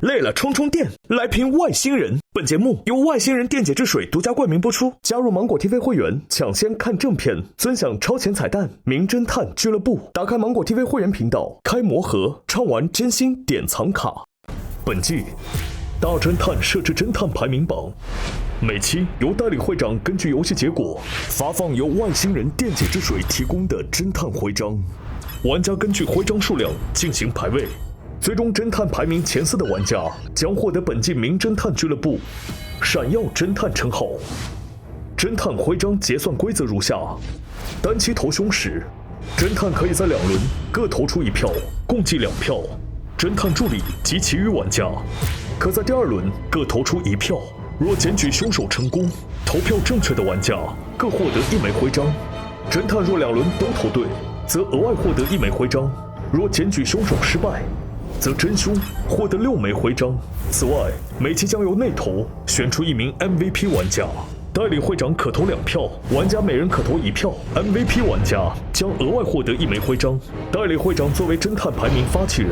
累了充充电，来瓶外星人。本节目由外星人电解质水独家冠名播出。加入芒果 TV 会员，抢先看正片，尊享超前彩蛋。名侦探俱乐部，打开芒果 TV 会员频道，开魔盒，畅玩真心典藏卡。本季大侦探设置侦探排名榜，每期由代理会长根据游戏结果发放由外星人电解质水提供的侦探徽章，玩家根据徽章数量进行排位。最终侦探排名前4的玩家将获得本季名侦探俱乐部闪耀侦探称号。侦探徽章结算规则如下：单期投凶时，侦探可以在2轮各投出1票，共计2票。侦探助理及其余玩家可在第2轮各投出1票。若检举凶手成功，投票正确的玩家各获得1枚徽章。侦探若2轮都投对，则额外获得1枚徽章。若检举凶手失败，则真凶获得6枚徽章。此外，每期将由内投选出1名 MVP 玩家，代理会长可投2票，玩家每人可投1票。MVP 玩家将额外获得1枚徽章。代理会长作为侦探排名发起人，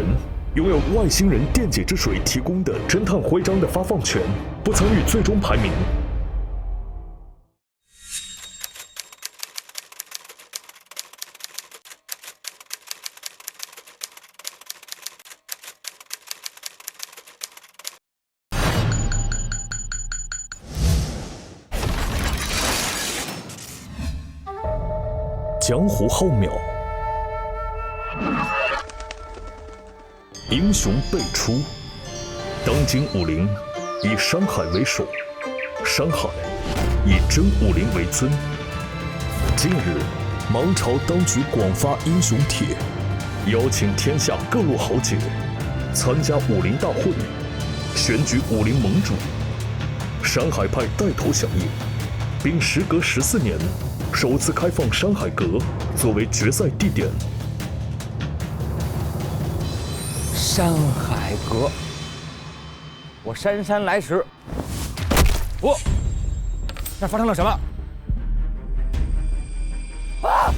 拥有外星人电解质水提供的侦探徽章的发放权，不参与最终排名。江湖浩渺，英雄辈出。当今武林以山海为首，山海以真武林为尊。近日，芒朝当局广发英雄帖，邀请天下各路豪杰参加武林大会，选举武林盟主。山海派带头响应，并时隔14年首次开放山海阁作为决赛地点。山海阁，我姗姗来迟。那发生了什么？啊！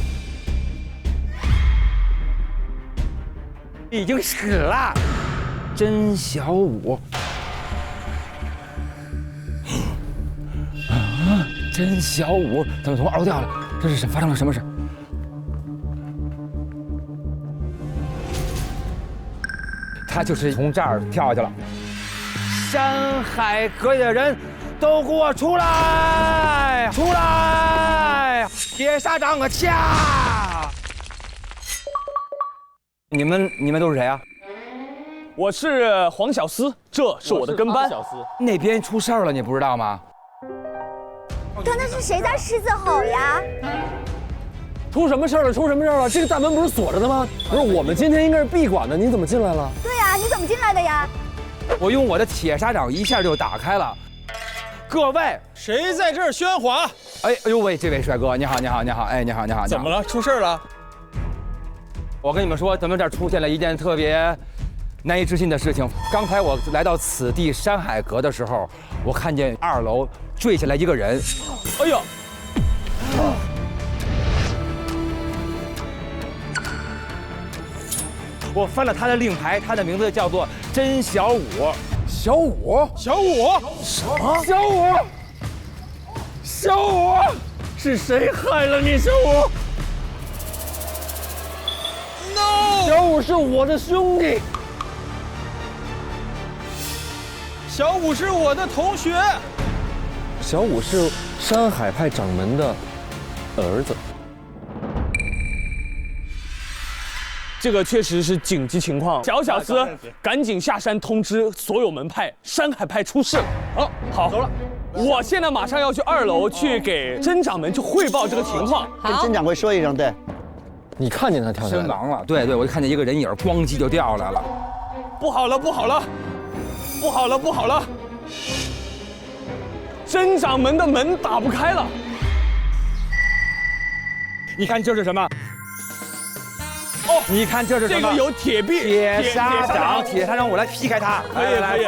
已经死了，甄小武。甄小武怎么从2楼掉了？这是发生了什么事？他就是从这儿跳下去了。山海阁的人都给我出来！出来！铁砂掌啊，掐！你们都是谁啊？我是黄小厮，这是我的跟班。那边出事儿了，你不知道吗？刚才是谁在狮子吼呀？出什么事儿了？出什么事儿了？这个大门不是锁着的吗？不是，我们今天应该是闭馆的，你怎么进来了？对呀，你怎么进来的呀？我用我的铁砂掌一下就打开了。各位，谁在这儿喧哗？哎呦喂，这位帅哥，你好，你好，你好，哎，你好，你好。怎么了？出事了？我跟你们说，咱们这儿出现了一件特别难以置信的事情。刚才我来到此地山海阁的时候，我看见2楼坠下来一个人。哎呦！我翻了他的令牌，他的名字叫做甄小武。小武？小武？什么？小武？小武？是谁害了你？小武 ？No！ 小武是我的兄弟。小武是我的同学。小武是山海派掌门的儿子。这个确实是紧急情况，小厮赶紧下山通知所有门派，山海派出事了。好，走了。我现在马上要去2楼去给甄掌门去汇报这个情况，跟甄掌柜说一声。对，你看见他跳下来身亡了。对，我就看见一个人影，咣叽就掉下来了。不好了，不好了，不好了，不好了！甄掌门的门打不开了。你看这是什么？哦，你看这是什么？这个有铁臂、铁砂掌，我来劈开它。可以，可以。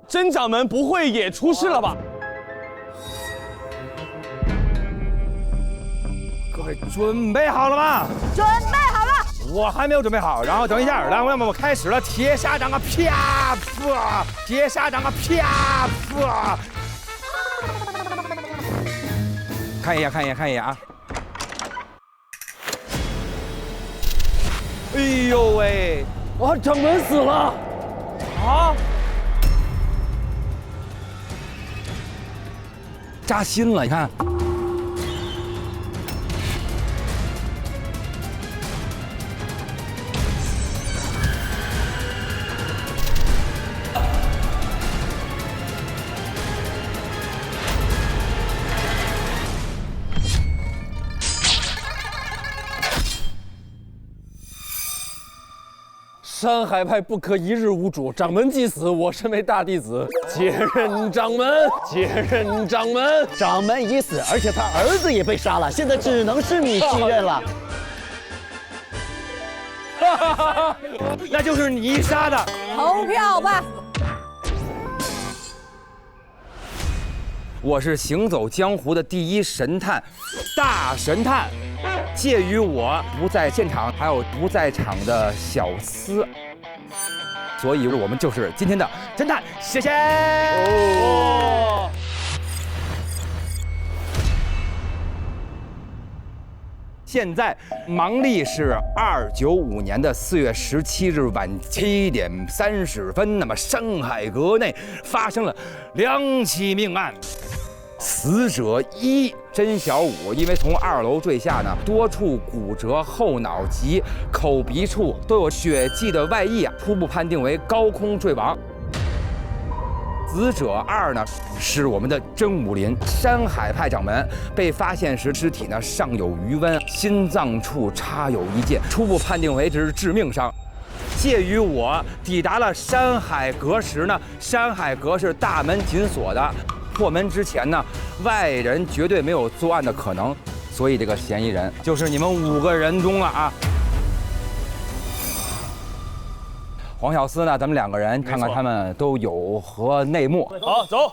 甄掌门不会也出事了吧？准备好了吗？准备好了。我还没有准备好，然后等一下，来，我们开始了，铁砂掌啊，啪啪，铁砂掌啊，啪啪。看一眼，看一眼，看一眼啊！哎呦喂！哇，掌门死了！啊！扎心了，你看。山海派不可一日无主，掌门既死，我身为大弟子接任掌门，接任掌门。掌门已死，而且他儿子也被杀了，现在只能是你继任了。那就是你杀的。投票吧。我是行走江湖的第一神探，大神探。介于我不在现场，还有不在场的小厮，所以我们就是今天的侦探。谢谢。现在盲历是295年的4月17日晚7点30分。那么山海阁内发生了2起命案。死者一甄小武，因为从2楼坠下呢，多处骨折，后脑及口鼻处都有血迹的外溢啊，初步判定为高空坠亡。死者2呢是我们的真武林山海派掌门，被发现时尸体呢尚有余温，心脏处插有一剑，初步判定为致命伤。介于我抵达了山海阁时呢，山海阁是大门紧锁的。破门之前呢，外人绝对没有作案的可能，所以这个嫌疑人就是你们5个人中了啊。黄小厮呢，咱们2个人看看他们都有何内幕。好，走。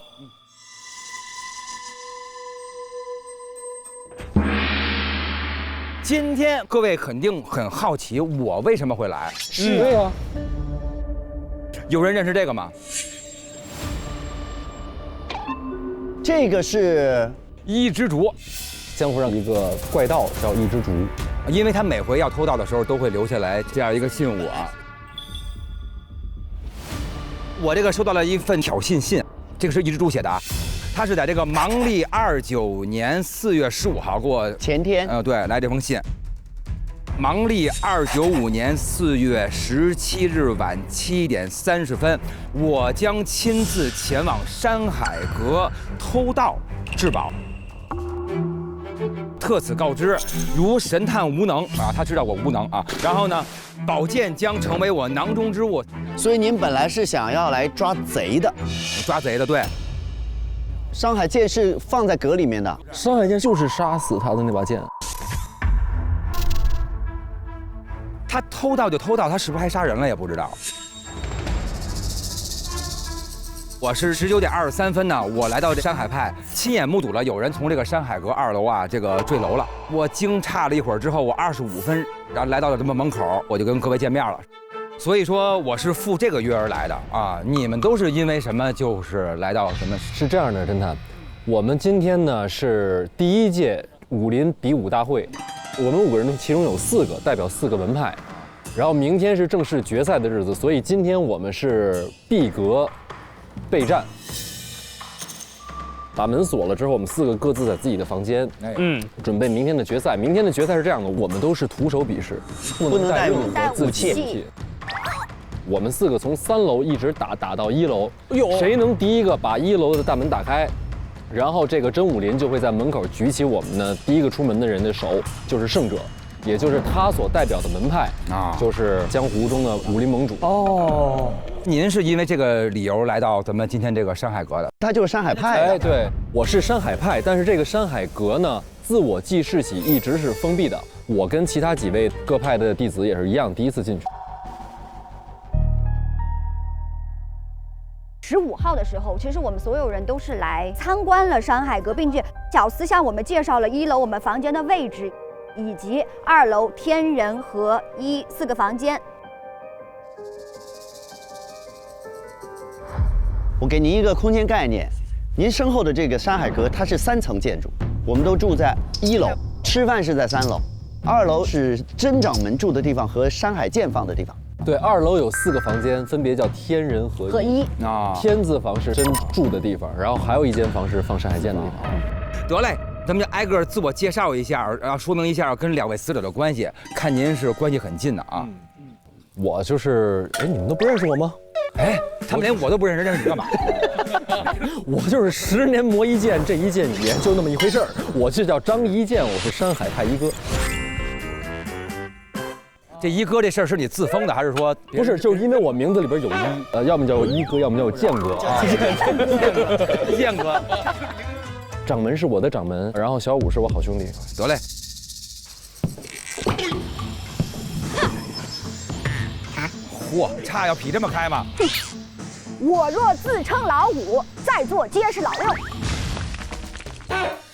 今天各位肯定很好奇，我为什么会来？是对啊。有人认识这个吗？这个是一之竹，江湖上一个怪盗叫一之竹，因为他每回要偷盗的时候都会留下来这样一个信物啊。我这个收到了一份挑衅信，这个是一之竹写的啊，他是在这个盲历29年4月15号给我前天，对，来这封信。盲历295年4月17日晚7点30分，我将亲自前往山海阁偷盗至宝。特此告知，如神探无能啊，他知道我无能啊。然后呢，宝剑将成为我囊中之物。所以您本来是想要来抓贼的，抓贼的，对。山海剑是放在阁里面的，山海剑就是杀死他的那把剑。他偷盗就偷盗，他是不是还杀人了也不知道。我是19点23分呢，我来到这山海派，亲眼目睹了有人从这个山海阁2楼啊这个坠楼了。我惊诧了一会儿之后，我25分，然后来到了这么门口，我就跟各位见面了。所以说我是赴这个约而来的啊！你们都是因为什么就是来到什么？是这样的，侦探，我们今天呢是第1届武林比武大会。我们5个人其中有4个代表4个门派，然后明天是正式决赛的日子，所以今天我们是闭阁备战，把门锁了之后，我们4个各自在自己的房间，准备明天的决赛。明天的决赛是这样的，我们都是徒手比试，不能带任何自制武器。我们4个从3楼一直打到1楼，谁能第一个把1楼的大门打开？然后这个真武林就会在门口举起我们的第一个出门的人的手，就是胜者，也就是他所代表的门派啊，就是江湖中的武林盟主。哦，您是因为这个理由来到咱们今天这个山海阁的？他就是山海派的。哎，对，我是山海派，但是这个山海阁呢，自我记事起一直是封闭的。我跟其他几位各派的弟子也是一样，第一次进去。15号的时候，其实我们所有人都是来参观了山海阁，并且小厮向我们介绍了1楼我们房间的位置。以及2楼天人合一4个房间。我给您一个空间概念，您身后的这个山海阁，它是3层建筑，我们都住在1楼，吃饭是在3楼，2楼是真掌门住的地方和山海剑放的地方。对，2楼有4个房间，分别叫天人合一。啊，天字房是真住的地方，然后还有一间房是放山海剑的地方。得嘞，咱们就挨个自我介绍一下，然后说明一下跟2位死者的关系。看您是关系很近的啊。我就是，哎，你们都不认识我吗？哎，他们连我都不认识，认识你干嘛？我就是10年磨一剑，这一剑也就那么一回事儿。我就叫张一剑，我是山海派一哥。这一哥这事儿是你自封的，还是说不是？就是因为我名字里边有一，要么叫我一哥，要么叫我剑哥啊。剑哥，掌门是我的掌门，然后小武是我好兄弟。得嘞。嚯，叉要劈这么开吗？我若自称老五，在座皆是老六。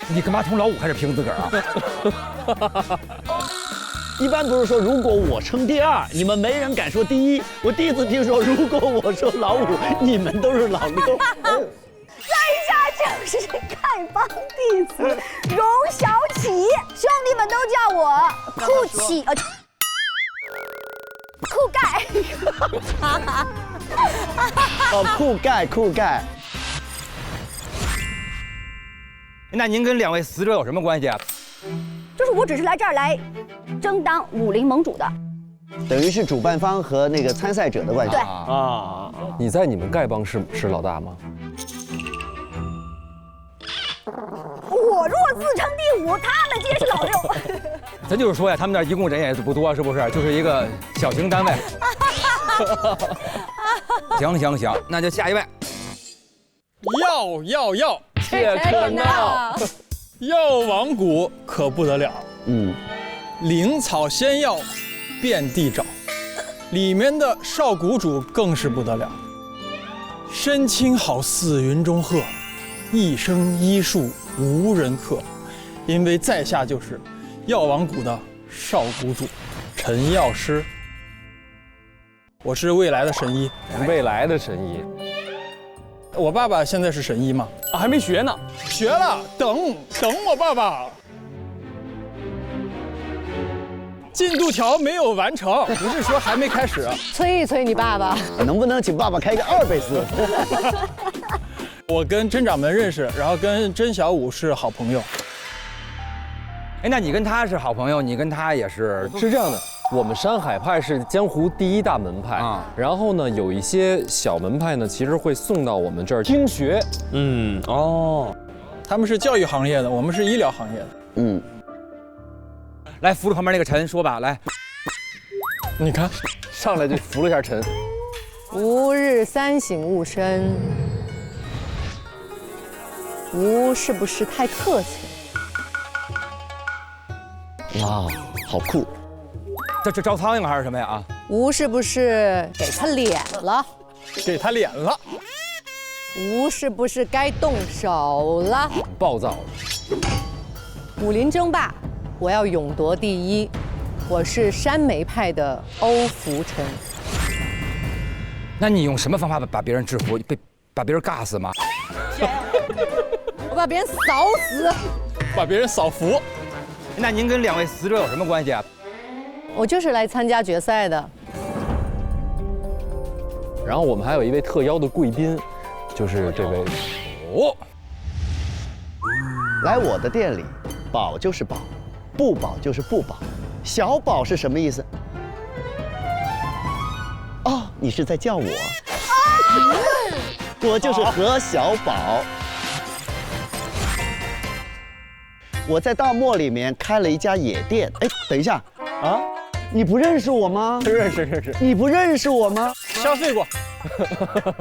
你干嘛从老五开始评自个儿啊？一般不是说如果我称第2，你们没人敢说第1。我第一次听说，如果我说老5，你们都是老6。在下就是丐帮弟子荣小启，兄弟们都叫我酷启酷盖。哦，酷盖酷盖。那您跟2位死者有什么关系啊？就是我只是来这儿来争当武林盟主的，等于是主办方和那个参赛者的关系。对啊，你在你们丐帮是老大吗？我若自称第5，他们皆是老6。咱就是说呀，他们那儿一共人也不多，是不是？就是一个小型单位。行，那就下一位。药，切克闹，药王谷可不得了，灵草仙药遍地找，里面的少谷主更是不得了，身轻好似云中鹤，一生医术无人克。因为在下就是药王谷的少谷主陈药师，我是未来的神医。未来的神医。我爸爸现在是神医嘛？啊，还没学呢。学了，等我爸爸。进度条没有完成，不是说还没开始。催一催你爸爸，能不能请爸爸开个2倍速？我跟真掌门认识，然后跟真小五是好朋友。哎，那你跟他是好朋友，你跟他也是？是这样的，我们山海派是江湖第1大门派啊。然后呢，有一些小门派呢，其实会送到我们这儿听学。他们是教育行业的，我们是医疗行业的。来扶着旁边那个陈说吧，来。你看，上来就扶了一下陈。吾日三省吾身，吾是不是太客气了？哇，好酷！这招苍蝇还是什么呀？啊，吾是不是给他脸了？给他脸了。吾是不是该动手了？暴躁。武林争霸，我要勇夺第1。我是山梅派的欧福辰。那你用什么方法把别人制服？把别人尬死吗？我把别人扫死。把别人扫服。那您跟2位死者有什么关系啊？我就是来参加决赛的。然后我们还有一位特邀的贵宾，就是这位。来我的店里，保就是保，不保就是不保。小保是什么意思？哦，你是在叫我？我就是何小宝。我在大漠里面开了一家野店。哎，等一下啊，你不认识我吗？认识。你不认识我吗？消费过。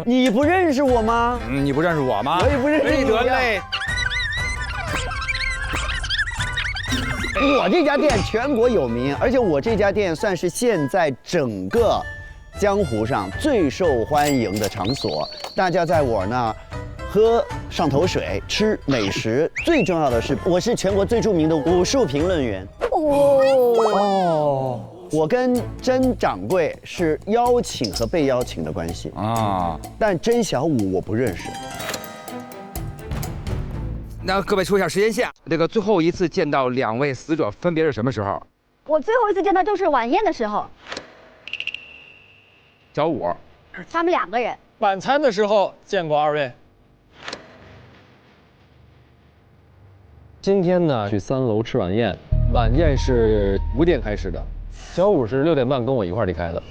你不认识我吗？你不认识我吗？我也不认识你。得嘞。我这家店全国有名，而且我这家店算是现在整个江湖上最受欢迎的场所。大家在我那儿喝上头水，吃美食，最重要的是，我是全国最著名的武术评论员。哦，我跟甄掌柜是邀请和被邀请的关系啊，但甄小武我不认识。那各位说一下时间线，这个最后一次见到2位死者分别是什么时候？我最后一次见他就是晚宴的时候，小武，他们2个人。晚餐的时候见过2位。今天呢，去3楼吃晚宴，晚宴是5点开始的，小武是6点半跟我一块离开的。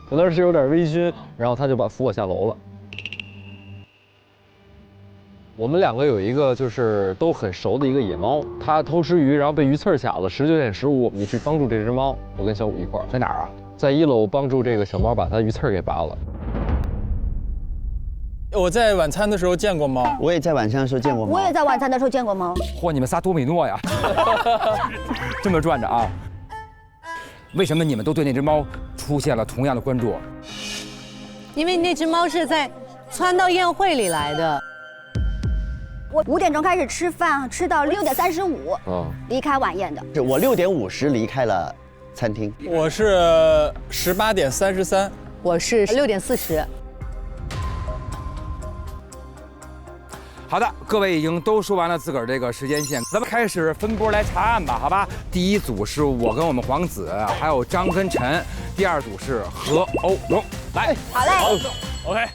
可能是有点微醺，然后他就扶我下楼了。我们2个有一个就是都很熟的一个野猫，它偷吃鱼，然后被鱼刺卡了。19点15，你去帮助这只猫，我跟小武一块儿。在哪儿啊？在1楼帮助这个小猫把它鱼刺给拔了。我在晚餐的时候见过猫，我也在晚餐的时候见过猫。我也在晚餐的时候见过猫。嚯，你们仨多米诺呀！这么转着啊？为什么你们都对那只猫出现了同样的关注？因为那只猫是在窜到宴会里来的。我5点钟开始吃饭，吃到6点35，离开晚宴的。是我6点50离开了餐厅。我是18点33，我是6点40。好的，各位已经都说完了自个儿这个时间线，咱们开始分波来查案吧，好吧？第一组是我跟我们皇子，还有张跟陈；第2组是何欧荣。来，好嘞。好 ，OK。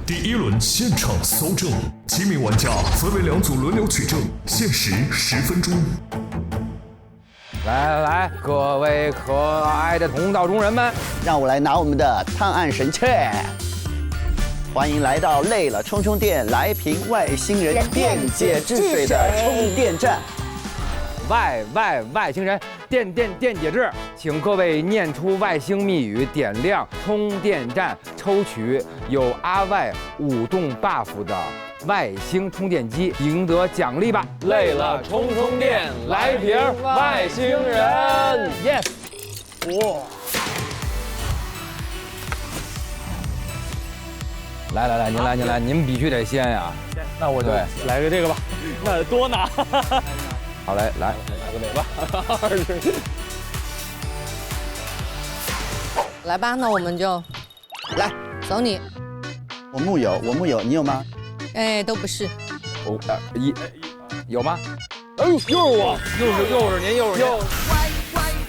第1轮现场搜证，7名玩家分为2组轮流取证，限时10分钟。来，各位可爱的同道中人们，让我来拿我们的探案神器。欢迎来到累了充充电，来瓶外星人电解质水的充电站。外星人电解质，请各位念出外星密语，点亮充电站，抽取有阿外舞动 buff 的外星充电机，赢得奖励吧！累了充充电，来瓶外星人 ，yes！ 哇！来，您来，您必须得先呀！那我就来个这个吧，那多拿。好嘞，来个哪吧？20。来吧，那我们就来走你。我木有，你有吗？哎，都不是。有吗？哎呦，又是我，又是您。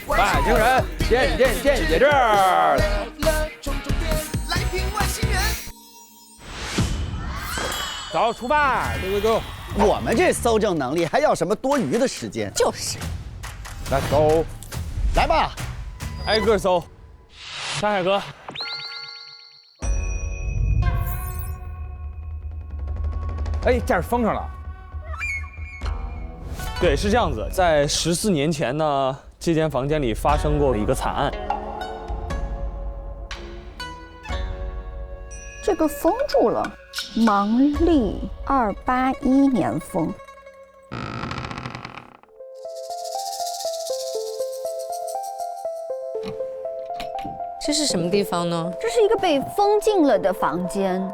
外星人电解质。走，出发 ，Go！ 我们这搜证能力还要什么多余的时间？就是。Let's go！ 来吧，挨个搜。山海哥，哎，这儿封上了。对，是这样子，在14年前呢，这间房间里发生过一个惨案。这个封住了，盲历281年封。这是什么地方呢？这是一个被封禁了的房间。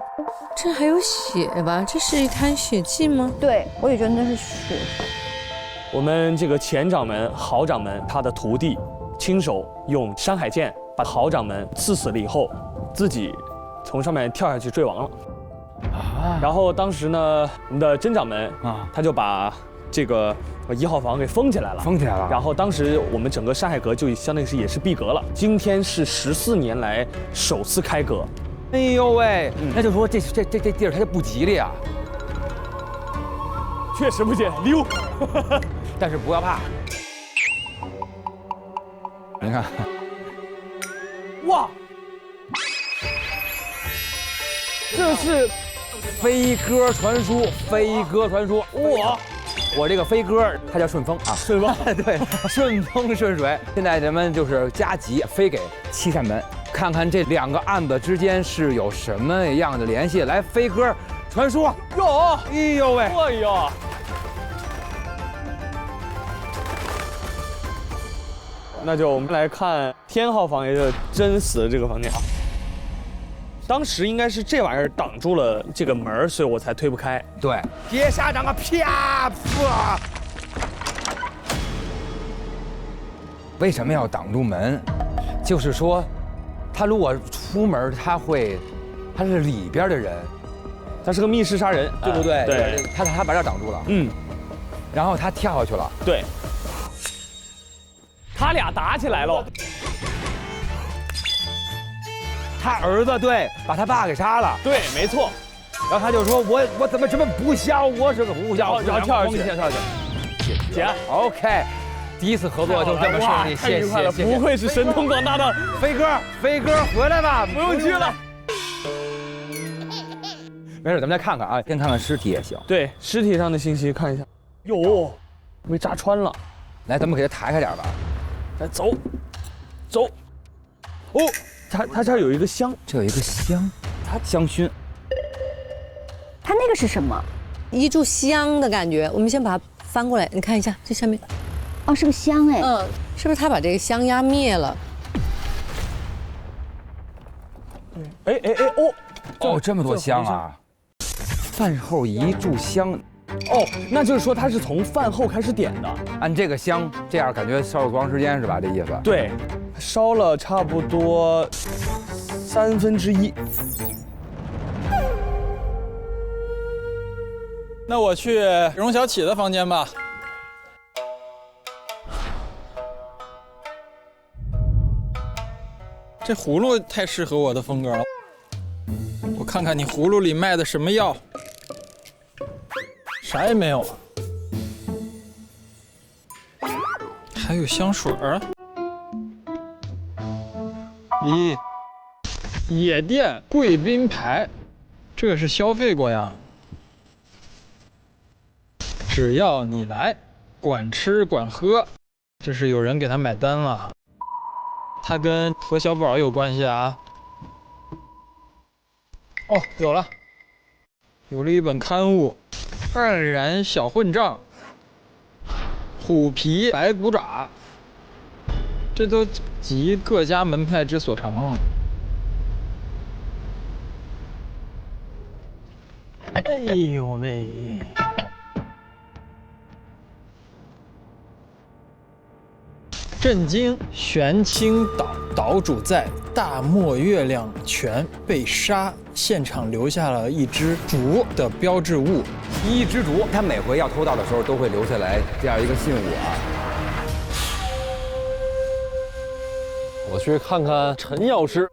这还有血吧？这是一滩血迹吗？对，我也觉得那是血。我们这个前掌门郝掌门他的徒弟，亲手用山海剑把郝掌门刺死了以后，自己从上面跳下去坠亡了。然后当时呢，我们的甄掌门他就把这个1号房给封起来了。然后当时我们整个山海阁就相当于是也是闭阁了。今天是14年来首次开阁。哎呦喂，那就说这地儿它就不吉利啊。确实不吉利，溜。但是不要怕，你看，哇，这是飞鸽传书，飞鸽传书，我这个飞鸽它叫顺风啊，顺风对，顺风顺水。现在咱们就是加急飞给7扇门，看看这2个案子之间是有什么样的联系。来，飞鸽传书，哟，哎呦喂，哎呦，那就我们来看天号房，也就是真死的这个房间啊。当时应该是这玩意儿挡住了这个门，所以我才推不开。对，接下长个啪啪。为什么要挡住门？就是说，他如果出门，他是里边的人，他是个密室杀人，对不对？对，他把这挡住了，然后他跳下去了，对，他俩打起来了。他儿子对，把他爸给杀了，对，没错。然后他就说我怎么这么不孝？我是个不孝，然后跳下去，姐 ，OK， 第一次合作就这么顺利，太愉快了，不愧是神通广大的飞哥回来吧，不用去了。没事，咱们再看看啊，先看看尸体也行。对，尸体上的信息看一下。哟，被扎穿了。来，咱们给他抬开点吧。来，走。哦，他这儿有一个香，这有一个香，香薰。它那个是什么？一炷香的感觉。我们先把它翻过来，你看一下这下面。哦，是个香哎。是不是他把这个香压灭了？哦，这么多香啊！饭后一炷香。哦，那就是说他是从饭后开始点的。按这个香，这样感觉烧了多长时间是吧？这意思？对，烧了差不多1/3。那我去荣小启的房间吧。这葫芦太适合我的风格了。我看看你葫芦里卖的什么药。啥也没有，还有香水儿。咦，野店贵宾牌，这个是消费过呀。只要你来，管吃管喝，这是有人给他买单了。他跟何小宝有关系啊？哦，有了，有了一本刊物。黯然小混账，虎皮白骨爪，这都集各家门派之所长。哎呦喂！震惊玄清岛岛主在大漠月亮泉被杀，现场留下了一只竹的标志物。一只竹，他每回要偷盗的时候都会留下来这样一个信物啊。我去看看陈药师。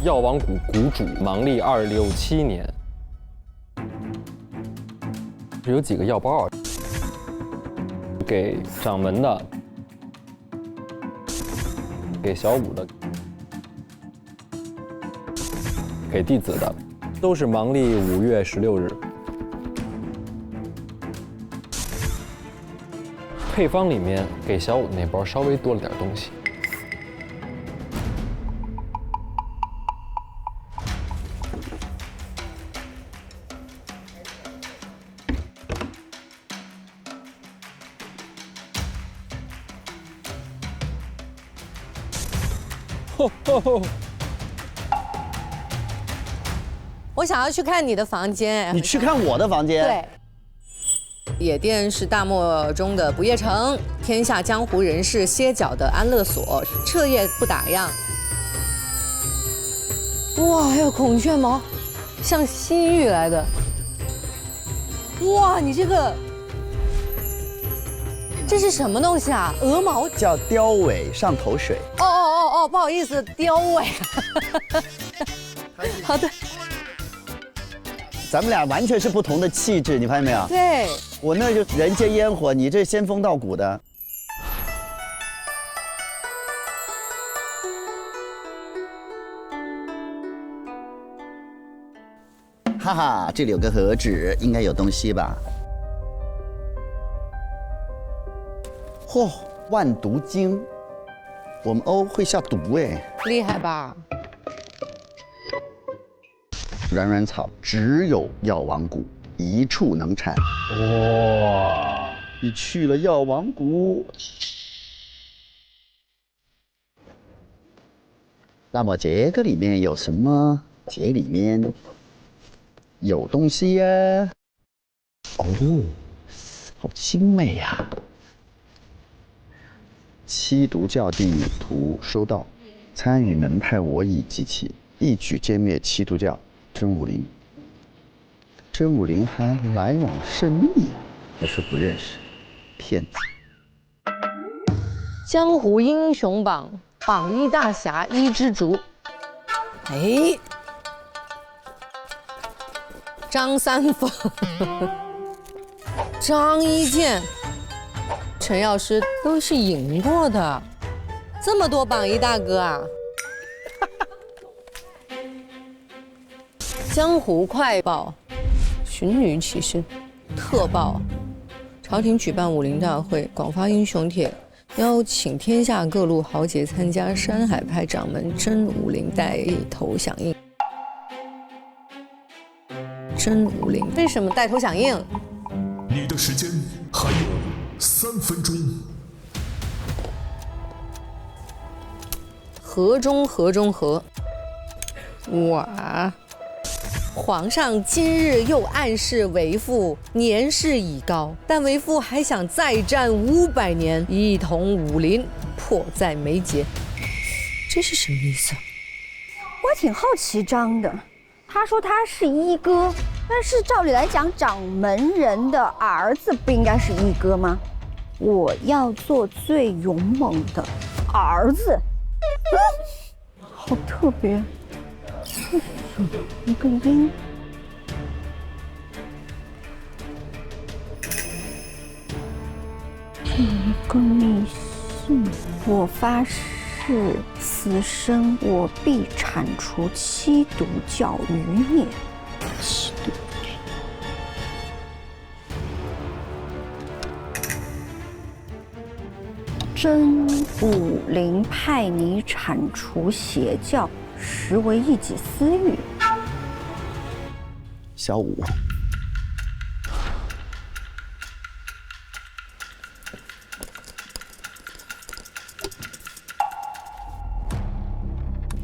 药王谷谷主芒历267年，有几个药包啊？给掌门的，给小五的，给弟子的，都是芒历5月16日。配方里面给小五那包稍微多了点东西。我想要去看你的房间。你去看我的房间。对。野店是大漠中的不夜城，天下江湖人士歇脚的安乐所，彻夜不打烊。哇，还有孔雀毛，像西域来的。哇，你这是什么东西啊？鹅毛叫雕尾上头水。哦，不好意思，雕尾。好的。咱们俩完全是不同的气质，你发现没有？对。我那就人间烟火，你这仙风道骨的。哈哈，这里有个盒子，应该有东西吧？嚯，万毒精，我们欧会下毒哎，厉害吧？软软草只有药王谷一处能产。哇！你去了药王谷，那么这个里面有什么？这里面有东西呀。哦，好精美呀！七毒教地图收到，参与门派我已集齐，一举歼灭七毒教。真武林，真武林还来往甚密，还是不认识，骗子。江湖英雄榜榜一大侠一枝竹，哎，张三丰、张一健、陈药师都是赢过的，这么多榜一大哥啊！江湖快报，寻女启事，特报，朝廷举办武林大会，广发英雄帖，邀请天下各路豪杰参加山海派掌门真武林带头响应。真武林为什么带头响应？你的时间还有3分钟。河中河中河，哇！皇上今日又暗示为父年事已高，但为父还想再战500年，一统武林，迫在眉睫。这是什么意思？我挺好奇张的，他说他是一哥，但是照理来讲，掌门人的儿子不应该是一哥吗？我要做最勇猛的儿子，好特别。一个音，一个密信。我发誓，此生我必铲除七毒教余孽。七毒。真武林派你铲除邪教，实为一己私欲。小五，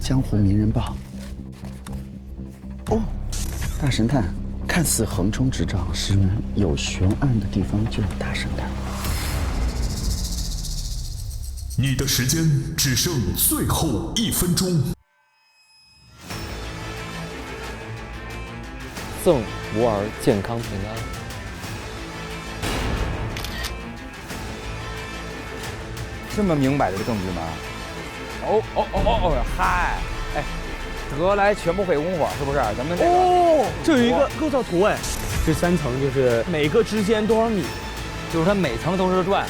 江湖名人报。哦，大神探，看似横冲直撞，实有悬案的地方就有大神探。你的时间只剩最后1分钟。赠吾儿健康平安。这么明摆着的证据吗？嗨，哎，得来全不费工夫，是不是？咱们这个这有一个构造图哎，这3层就是每个之间多少米，就是它每层都是转。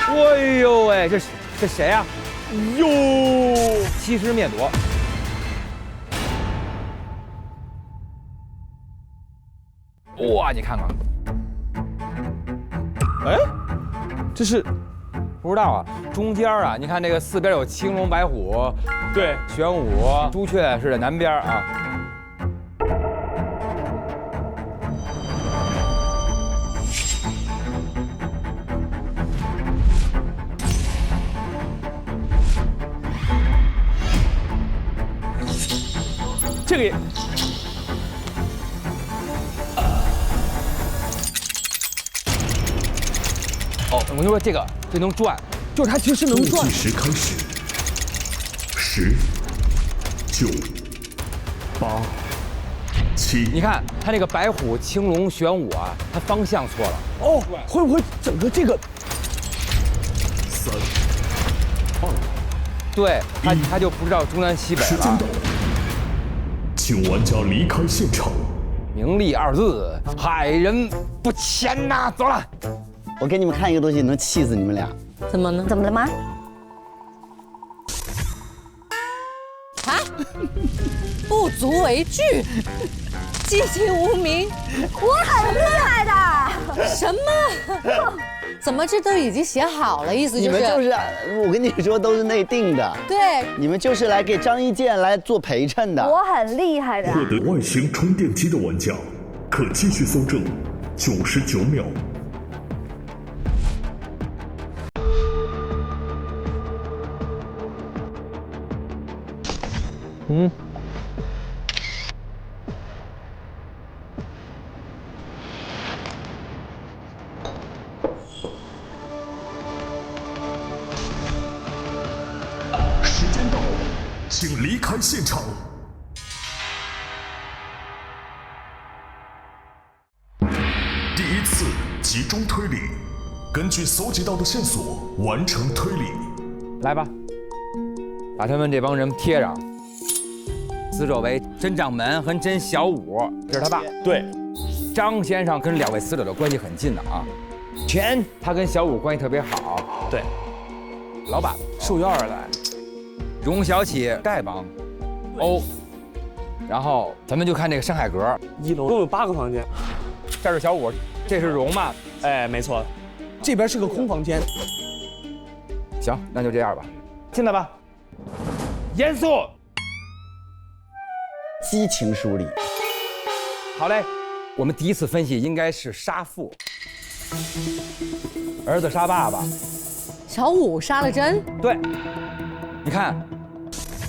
哎呦喂，这谁呀？哟，欺师灭夺。哇，你看看，哎，这是不知道啊？中间啊，你看这个4边有青龙白虎，对，玄武朱雀是在南边啊。这个也哦，我就说这能转，就是它其实能转。倒计时开始，10、9、8、7。你看它这个白虎、青龙、玄武啊，它方向错了。哦，会不会整个这个3、2，对，他就不知道中南西北了。时间到，请玩家离开现场。名利2字，害人不浅呐！走了。我给你们看一个东西，能气死你们俩。怎么呢？怎么了吗？不足为惧，籍籍无名。我很厉害的。什么？怎么这都已经写好了？意思就是你们就是我跟你说都是内定的，对，你们就是来给张一健来做陪衬的。我很厉害的。获得外星充电机的玩家，可继续搜证99秒。时间到，请离开现场。第一次集中推理，根据搜集到的线索完成推理。来吧，把他们这帮人贴上。死者为甄掌门和甄小武，这是他爸。对，张先生跟2位死者的关系很近的啊。钱他跟小武关系特别好。对，老板受邀而来。荣小启丐帮，然后咱们就看这个山海阁1楼共有8个房间。这是小武，这是荣嘛？哎，没错，这边是个空房间。行，那就这样吧，进来吧。严肃，激情梳理。好嘞。我们第一次分析应该是杀父，儿子杀爸爸，小武杀了甄。对，你看，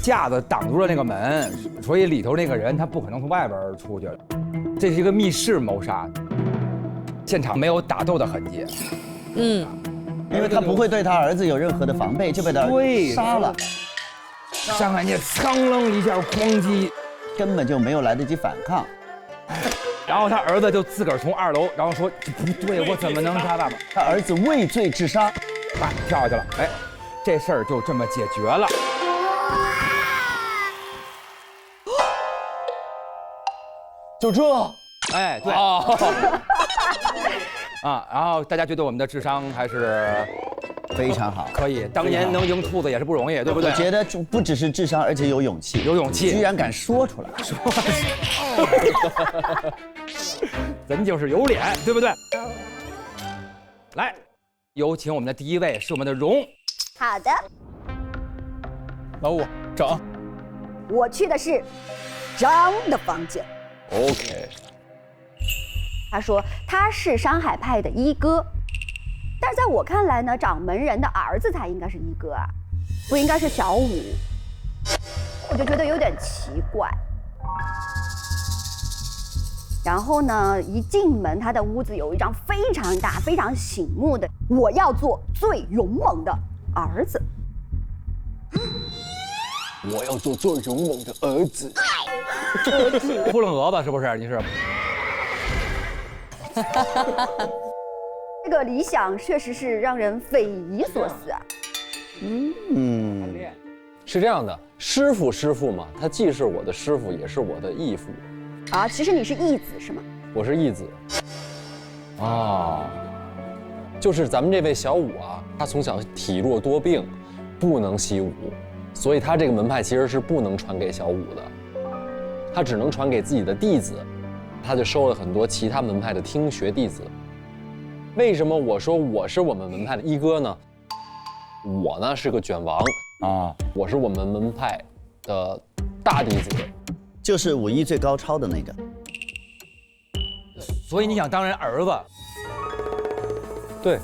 架子挡住了那个门，所以里头那个人他不可能从外边出去。这是一个密室谋杀，现场没有打斗的痕迹。因为他不会对他儿子有任何的防备，就被他杀了，上海那苍啷一下哐叽，根本就没有来得及反抗。然后他儿子就自个儿从2楼，然后说不对，我怎么能杀爸爸？他儿子畏罪自杀，啪跳下去了。哎，这事儿就这么解决了。就这，哎，对。啊，然后大家觉得我们的智商还是非常好。可以，当年能赢兔子也是不容易，对不对？我觉得就不只是智商，而且有勇气，有勇气，居然敢说出来。人就是有脸，对不对？来，有请我们的第1位是我们的荣。好的，老五整。我去的是张的房间。 OK， 他说他是山海派的一哥，但是在我看来呢，掌门人的儿子才应该是一哥啊，不应该是小武，我就觉得有点奇怪。然后呢，一进门，他的屋子有一张非常大、非常醒目的“我要做最勇猛的儿子”。我要做最勇猛的儿子。扑棱蛾子是不是？你是？这个理想确实是让人匪夷所思啊。是这样的，师傅嘛，他既是我的师傅，也是我的义父。啊，其实你是义子是吗？我是义子。啊，就是咱们这位小武啊，他从小体弱多病，不能习武，所以他这个门派其实是不能传给小武的，他只能传给自己的弟子，他就收了很多其他门派的听学弟子。为什么我说我是我们门派的一哥呢？我呢是个卷王啊，我是我们门派的大弟子，就是武艺最高超的那个。所以你想当人儿子？对，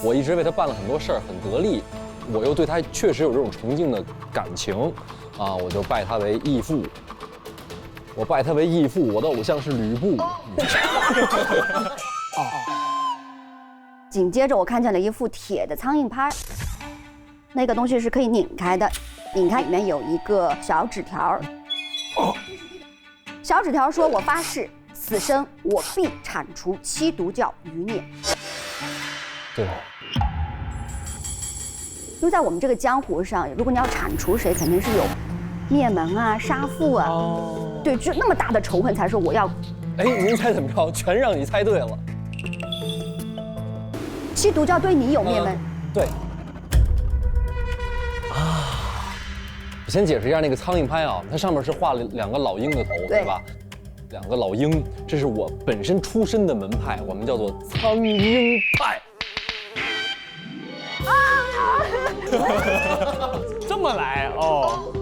我一直为他办了很多事儿，很得力，我又对他确实有这种崇敬的感情，啊，我就拜他为义父。我拜他为义父，我的偶像是吕布。紧接着我看见了一副铁的苍蝇拍，那个东西是可以拧开的，拧开里面有一个小纸条。小纸条说：“我发誓，此生我必铲除七毒教余孽。”对。因为在我们这个江湖上，如果你要铲除谁，肯定是有灭门啊、杀父啊，对，就那么大的仇恨才说我要。哎，您猜怎么着？全让你猜对了。七毒教对你有灭门？对。我先解释一下那个苍蝇拍啊，它上面是画了2个老鹰的头，对吧？2个老鹰，这是我本身出身的门派，我们叫做苍鹰派。这么来哦。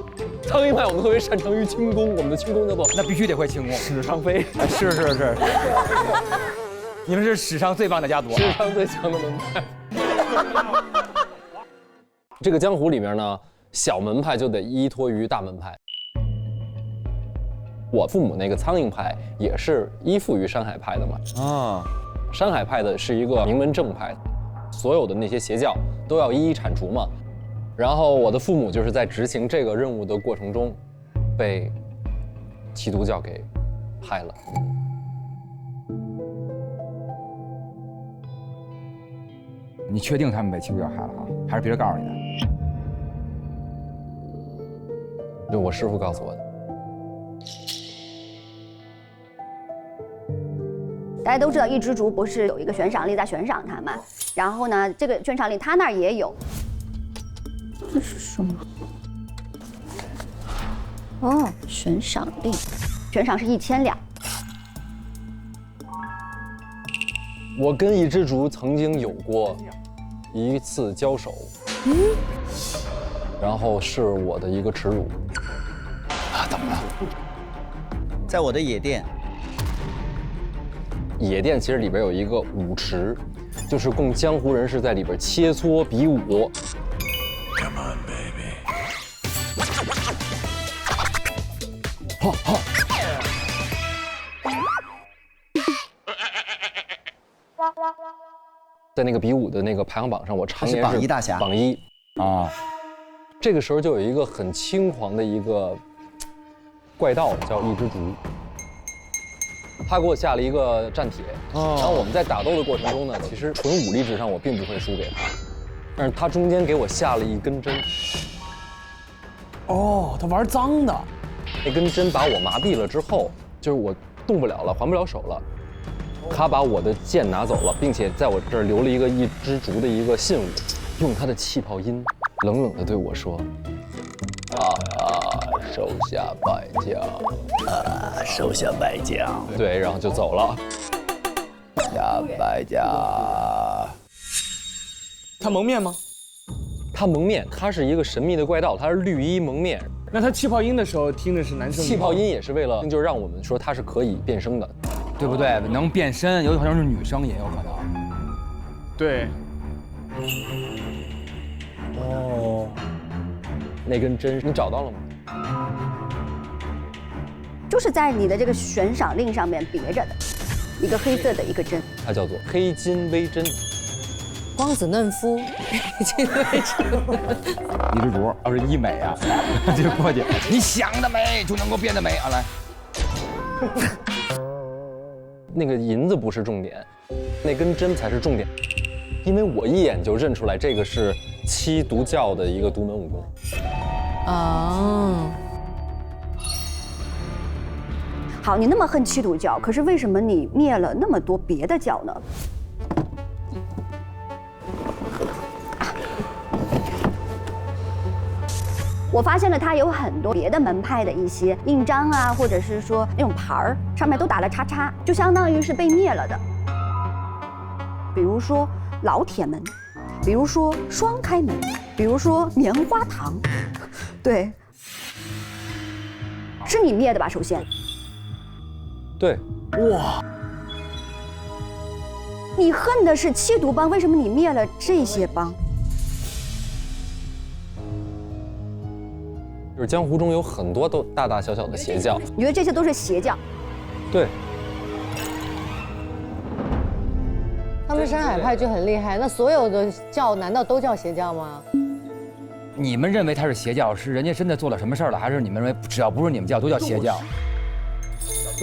苍蝇派我们特别擅长于轻功，我们的轻功叫做那必须得会轻功，史上飞。是，你们是史上最棒的家族，史上最强的门派。这个江湖里面呢，小门派就得依托于大门派。我父母那个苍蝇派也是依附于山海派的嘛。啊，山海派的是一个名门正派，所有的那些邪教都要一一铲除嘛。然后我的父母就是在执行这个任务的过程中，被基督教给害了。你确定他们被基督教害了啊？还是别人告诉你的？就我师父告诉我的。大家都知道，一枝竹不是有一个悬赏令在悬赏他嘛？然后呢，这个悬赏令他那儿也有。这是什么？哦，悬赏令，悬赏是1000两。我跟一枝竹曾经有过一次交手，然后是我的一个耻辱。啊，怎么了？在我的野店，野店其实里边有一个舞池，就是供江湖人士在里边切磋比武。Come on, baby。在那个比武的那个排行榜上，我常年是榜一大侠。榜1啊。这个时候就有一个很轻狂的一个怪盗叫一枝竹，他给我下了一个战帖，然后我们在打斗的过程中呢，其实纯武力值上我并不会输给他，但是他中间给我下了一根针。哦，他玩脏的。那根针把我麻痹了之后，就是我动不了了，还不了手了。他把我的剑拿走了，并且在我这儿留了一枝竹的一个信物，用他的气泡音冷冷地对我说：“手下败将，手下败将。”对，然后就走了。下败将。他蒙面吗？他蒙面，他是一个神秘的怪盗，他是绿衣蒙面。那他气泡音的时候听的是男生？气泡音也是为了，就是让我们说他是可以变声的，对不对？能变身，有可能是女生，也有可能。对。哦，那根针你找到了吗？就是在你的这个悬赏令上面别着的，一个黑色的一个针，它叫做黑金微针。光子嫩肤，这个位置。一枝竹要是医美啊，就过去，你想得美就能够变得美啊！来，那个银子不是重点，那根针才是重点，因为我一眼就认出来这个是七毒教的一个独门武功。哦。好，你那么恨七毒教，可是为什么你灭了那么多别的教呢？我发现了它有很多别的门派的一些印章啊，或者是说那种牌儿，上面都打了叉叉，就相当于是被灭了的。比如说老铁门，比如说双开门，比如说棉花糖，对，是你灭的吧？首先，对，哇，你恨的是七毒帮，为什么你灭了这些帮？就是江湖中有很多都大大小小的邪教，你觉得这些都是邪教？对。他们山海派就很厉害，那所有的教难道都叫邪教吗？你们认为他是邪教，是人家真的做了什么事儿了，还是你们认为只要不是你们教都叫邪教？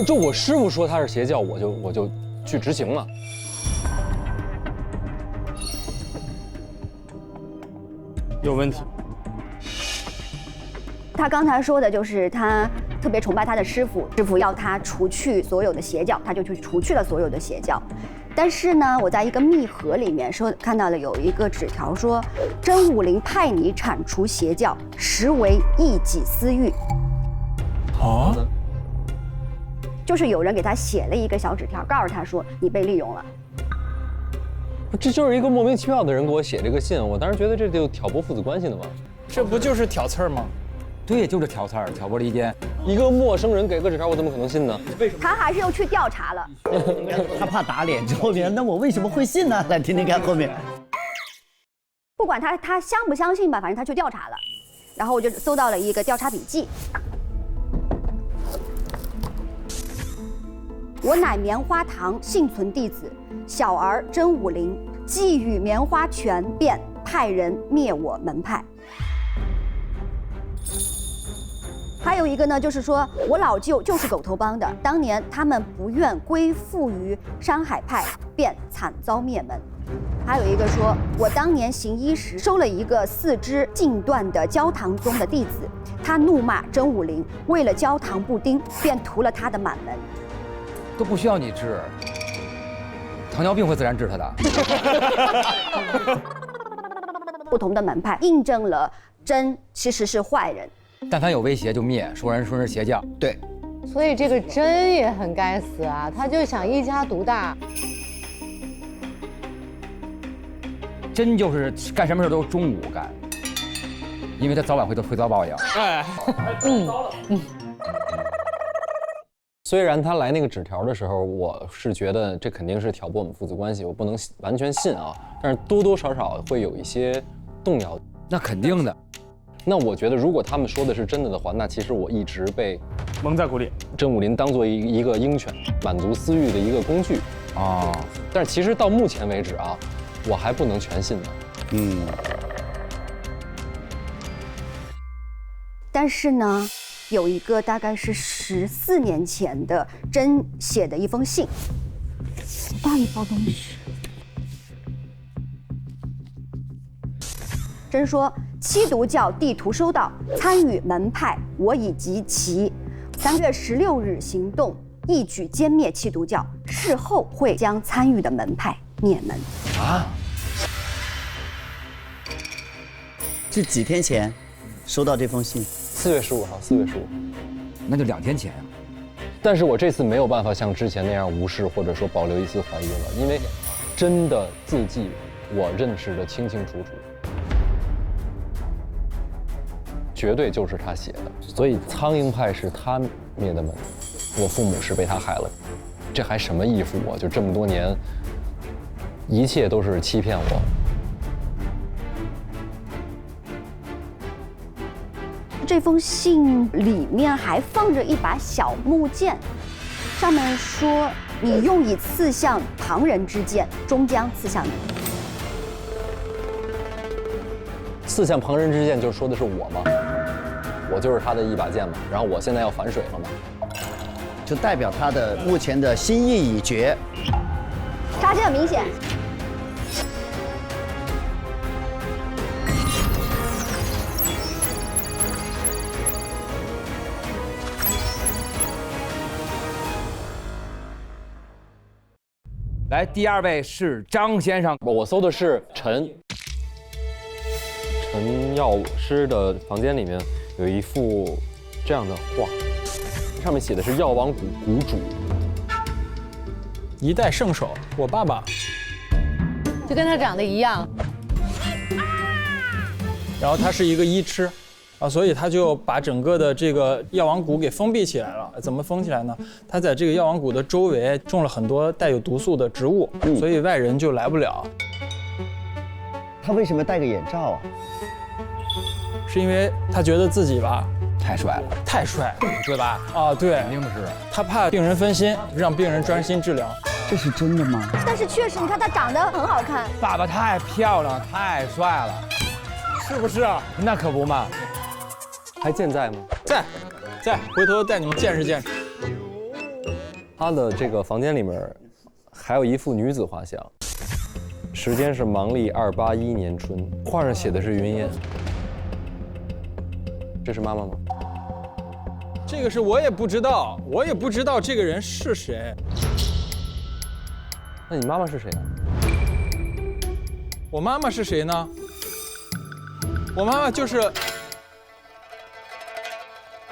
就我师傅说他是邪教，我就去执行了。有问题。他刚才说的就是他特别崇拜他的师傅，师傅要他除去所有的邪教，他就去除去了所有的邪教。但是呢，我在一个密盒里面看到了有一个纸条说，真武林派你铲除邪教，实为一己私欲。啊？就是有人给他写了一个小纸条，告诉他说你被利用了。这就是一个莫名其妙的人给我写这个信，我当时觉得这就挑拨父子关系的嘛。这不就是挑刺儿吗？对，就是挑刺儿，挑拨离间。一个陌生人给个纸条，我怎么可能信呢？他还是又去调查了。他怕打脸，后面那我为什么会信呢？来听听看后面。不管他相不相信吧，反正他去调查了。然后我就搜到了一个调查笔记。我乃棉花堂幸存弟子，小儿真武林，既与棉花拳，便派人灭我门派。还有一个呢，就是说我老舅就是狗头帮的，当年他们不愿归附于山海派，便惨遭灭门。还有一个说，我当年行医时收了一个四肢尽断的焦糖宗的弟子，他怒骂真武林，为了焦糖布丁，便屠了他的满门。都不需要你治，糖尿病会自然治他的。不同的门派印证了真其实是坏人，但凡有威胁就灭，说人是邪教。对，所以这个真也很该死啊，他就想一家独大。真就是干什么事都中午干，因为他早晚会遭报应。哎，虽然他来那个纸条的时候，我是觉得这肯定是挑拨我们父子关系，我不能完全信啊，但是多多少少会有一些动摇。那肯定的。那我觉得，如果他们说的是真的的话，那其实我一直被蒙在鼓里，真武林当做一个鹰犬，满足私欲的一个工具啊。但是其实到目前为止啊，我还不能全信呢。但是呢，有一个大概是14年前的真写的一封信，大一包东西。真说七毒教地图收到，参与门派，我已集齐。3月16日行动，一举歼灭七毒教，事后会将参与的门派灭门。啊？是几天前收到这封信？4月15号，4月15，那就2天前啊。但是我这次没有办法像之前那样无视或者说保留一丝怀疑了，因为真的字迹我认识的清清楚楚。绝对就是他写的，所以苍蝇派是他灭的门，我父母是被他害了，这还什么义父啊？就这么多年，一切都是欺骗我。这封信里面还放着一把小木剑，上面说你用以刺向旁人之剑，终将刺向你。刺向旁人之剑，就说的是我吗？我就是他的一把剑嘛，然后我现在要反水了嘛，就代表他的目前的心意已决。杀机很明显。来，第2位是张先生。我搜的是陈药师的房间里面有一幅这样的画，上面写的是药王谷谷主，一代圣手，我爸爸，就跟他长得一样。然后他是一个医痴，啊，所以他就把整个的这个药王谷给封闭起来了。怎么封起来呢？他在这个药王谷的周围种了很多带有毒素的植物，所以外人就来不了。他为什么戴个眼罩啊？是因为他觉得自己吧太帅了，太帅，对吧？啊，对，肯定是。他怕病人分心，让病人专心治疗。这是真的吗？但是确实，你看他长得很好看，爸爸太漂亮，太帅了，是不是啊？那可不嘛。还健在吗？在，回头带你们见识见识。他的这个房间里面还有一幅女子画像，时间是芒历281年春，画上写的是云烟。这是妈妈吗？这个是我也不知道，这个人是谁。那你妈妈是谁呢？我妈妈是谁呢？我妈妈就是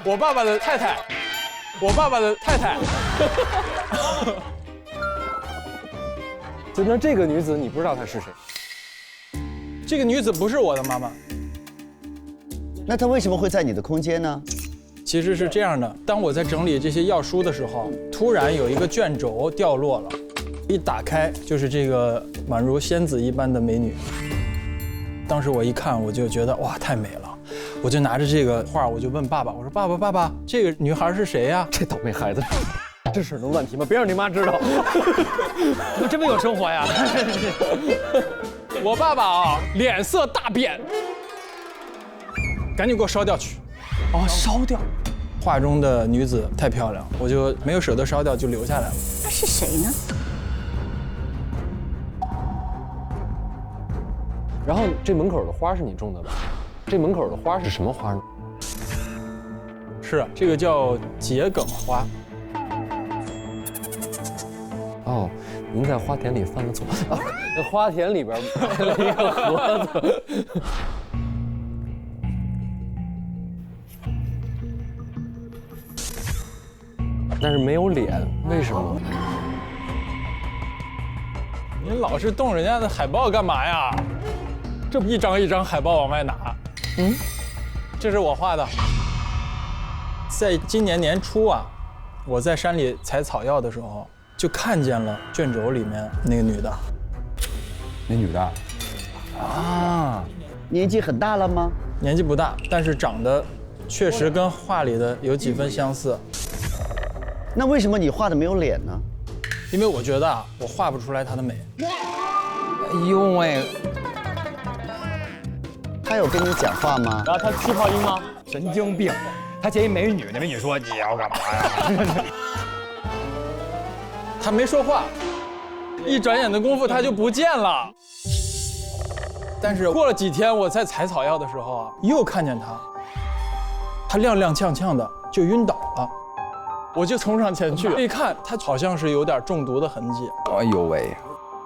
我爸爸的太太，我爸爸的太太。就那这个女子，你不知道她是谁？这个女子不是我的妈妈。那她为什么会在你的空间呢？其实是这样的，当我在整理这些药书的时候，突然有一个卷轴掉落了，一打开就是这个宛如仙子一般的美女。当时我一看，我就觉得哇，太美了，我就拿着这个画，我就问爸爸，我说爸爸，这个女孩是谁呀？这倒霉孩子，这事能乱提吗？别让你妈知道。你们真没有生活呀！我爸爸啊，脸色大变，赶紧给我烧掉去。哦，烧掉。画中的女子太漂亮，我就没有舍得烧掉，就留下来了。那是谁呢？然后这门口的花是你种的吧？这门口的花是什么花呢？是这个叫桔梗花。哦，您在花田里犯了错。啊，那花田里边埋了一个盒子。但是没有脸，为什么？您老是动人家的海报干嘛呀？这一张一张海报往外拿。这是我画的。在今年年初啊，我在山里采草药的时候，就看见了卷轴里面那个女的。那女的啊，年纪很大了吗？年纪不大，但是长得确实跟画里的有几分相似。那为什么你画的没有脸呢？因为我觉得啊，我画不出来她的美。哎呦喂！他有跟你讲话吗？然后他气泡音吗？神经病！他见一美女，那美女说你要干嘛呀？他没说话，一转眼的功夫他就不见了。但是过了几天，我在采草药的时候啊，又看见他踉踉跄跄的就晕倒了。我就冲上前去一看，他好像是有点中毒的痕迹。哎呦喂！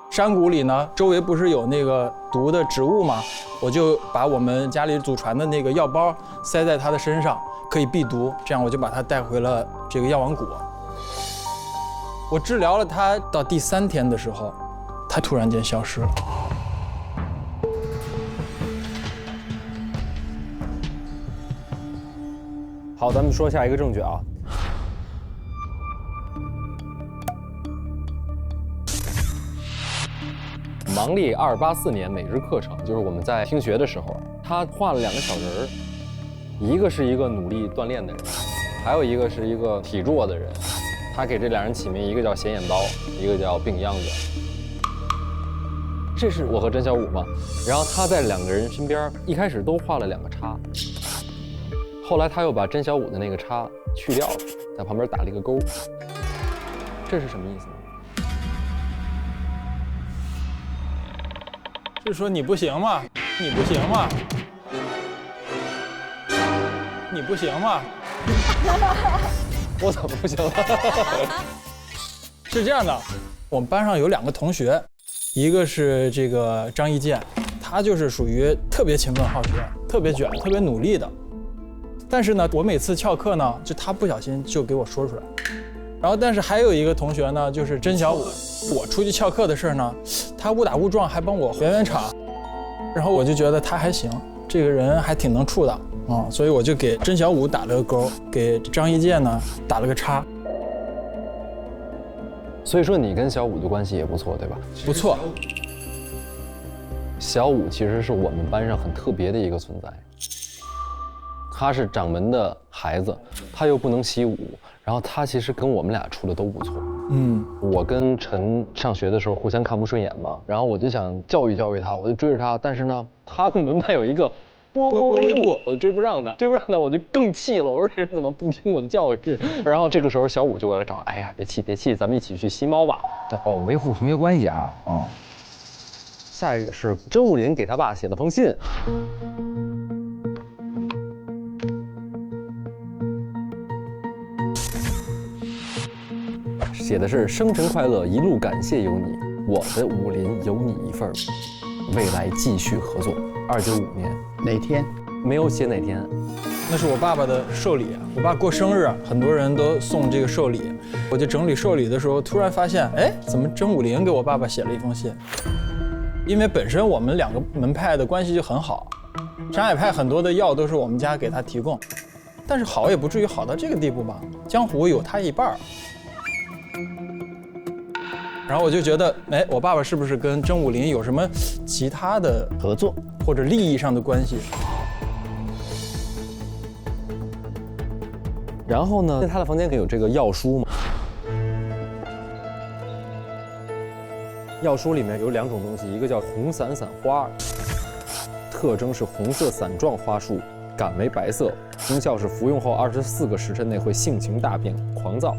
山谷里呢，周围不是有那个毒的植物吗？我就把我们家里祖传的那个药包塞在他的身上，可以避毒。这样我就把他带回了这个药王谷。我治疗了他到第3天的时候，他突然间消失了。好，咱们说下一个证据啊。盲历284年每日课程，就是我们在听学的时候，他画了2个小人儿，一个是一个努力锻炼的人，还有一个是一个体弱的人。他给这2人起名，一个叫显眼刀，一个叫病秧子。这是我和甄小武嘛？然后他在2个人身边，一开始都画了2个叉，后来他又把甄小武的那个叉去掉了，在旁边打了一个勾。这是什么意思呢？是说你不行吗？你不行吗？你不行吗？我怎么不行了？是这样的，我们班上有2个同学，一个是这个张一健，他就是属于特别勤奋好学、特别卷、特别努力的。但是呢，我每次翘课呢，就他不小心就给我说出来。然后，但是还有一个同学呢，就是甄小武，我出去翘课的事呢，他误打误撞还帮我圆场，然后我就觉得他还行，这个人还挺能处的啊，所以我就给甄小武打了个勾，给张一健呢打了个叉。所以说你跟小武的关系也不错，对吧？不错。小武其实是我们班上很特别的一个存在，他是掌门的孩子，他又不能习武，然后他其实跟我们俩处的都不错。我跟陈上学的时候互相看不顺眼嘛，然后我就想教育教育他，我就追着他，但是呢，他们门派有一个不，我追不上他，我就更气了。我说这人怎么不听我的教育？然后这个时候小武就过来找，哎呀，别气，咱们一起去吸猫吧。哦，维护同学关系啊。哦。下一个是甄武林给他爸写了封信。写的是生辰快乐，一路感谢有你。我的武林有你一份儿，未来继续合作。295年哪天？没有写哪天。那是我爸爸的寿礼，我爸过生日，很多人都送这个寿礼。我就整理寿礼的时候，突然发现，哎，怎么甄武林给我爸爸写了一封信？因为本身我们2个门派的关系就很好，山海派很多的药都是我们家给他提供，但是好也不至于好到这个地步吧？江湖有他一半儿。然后我就觉得，哎，我爸爸是不是跟甄武林有什么其他的合作或者利益上的关系？然后呢，他的房间里有这个药书嘛？药书里面有2种东西，一个叫红伞伞花，特征是红色伞状花束，杆为白色，功效是服用后24个时辰内会性情大变、狂躁。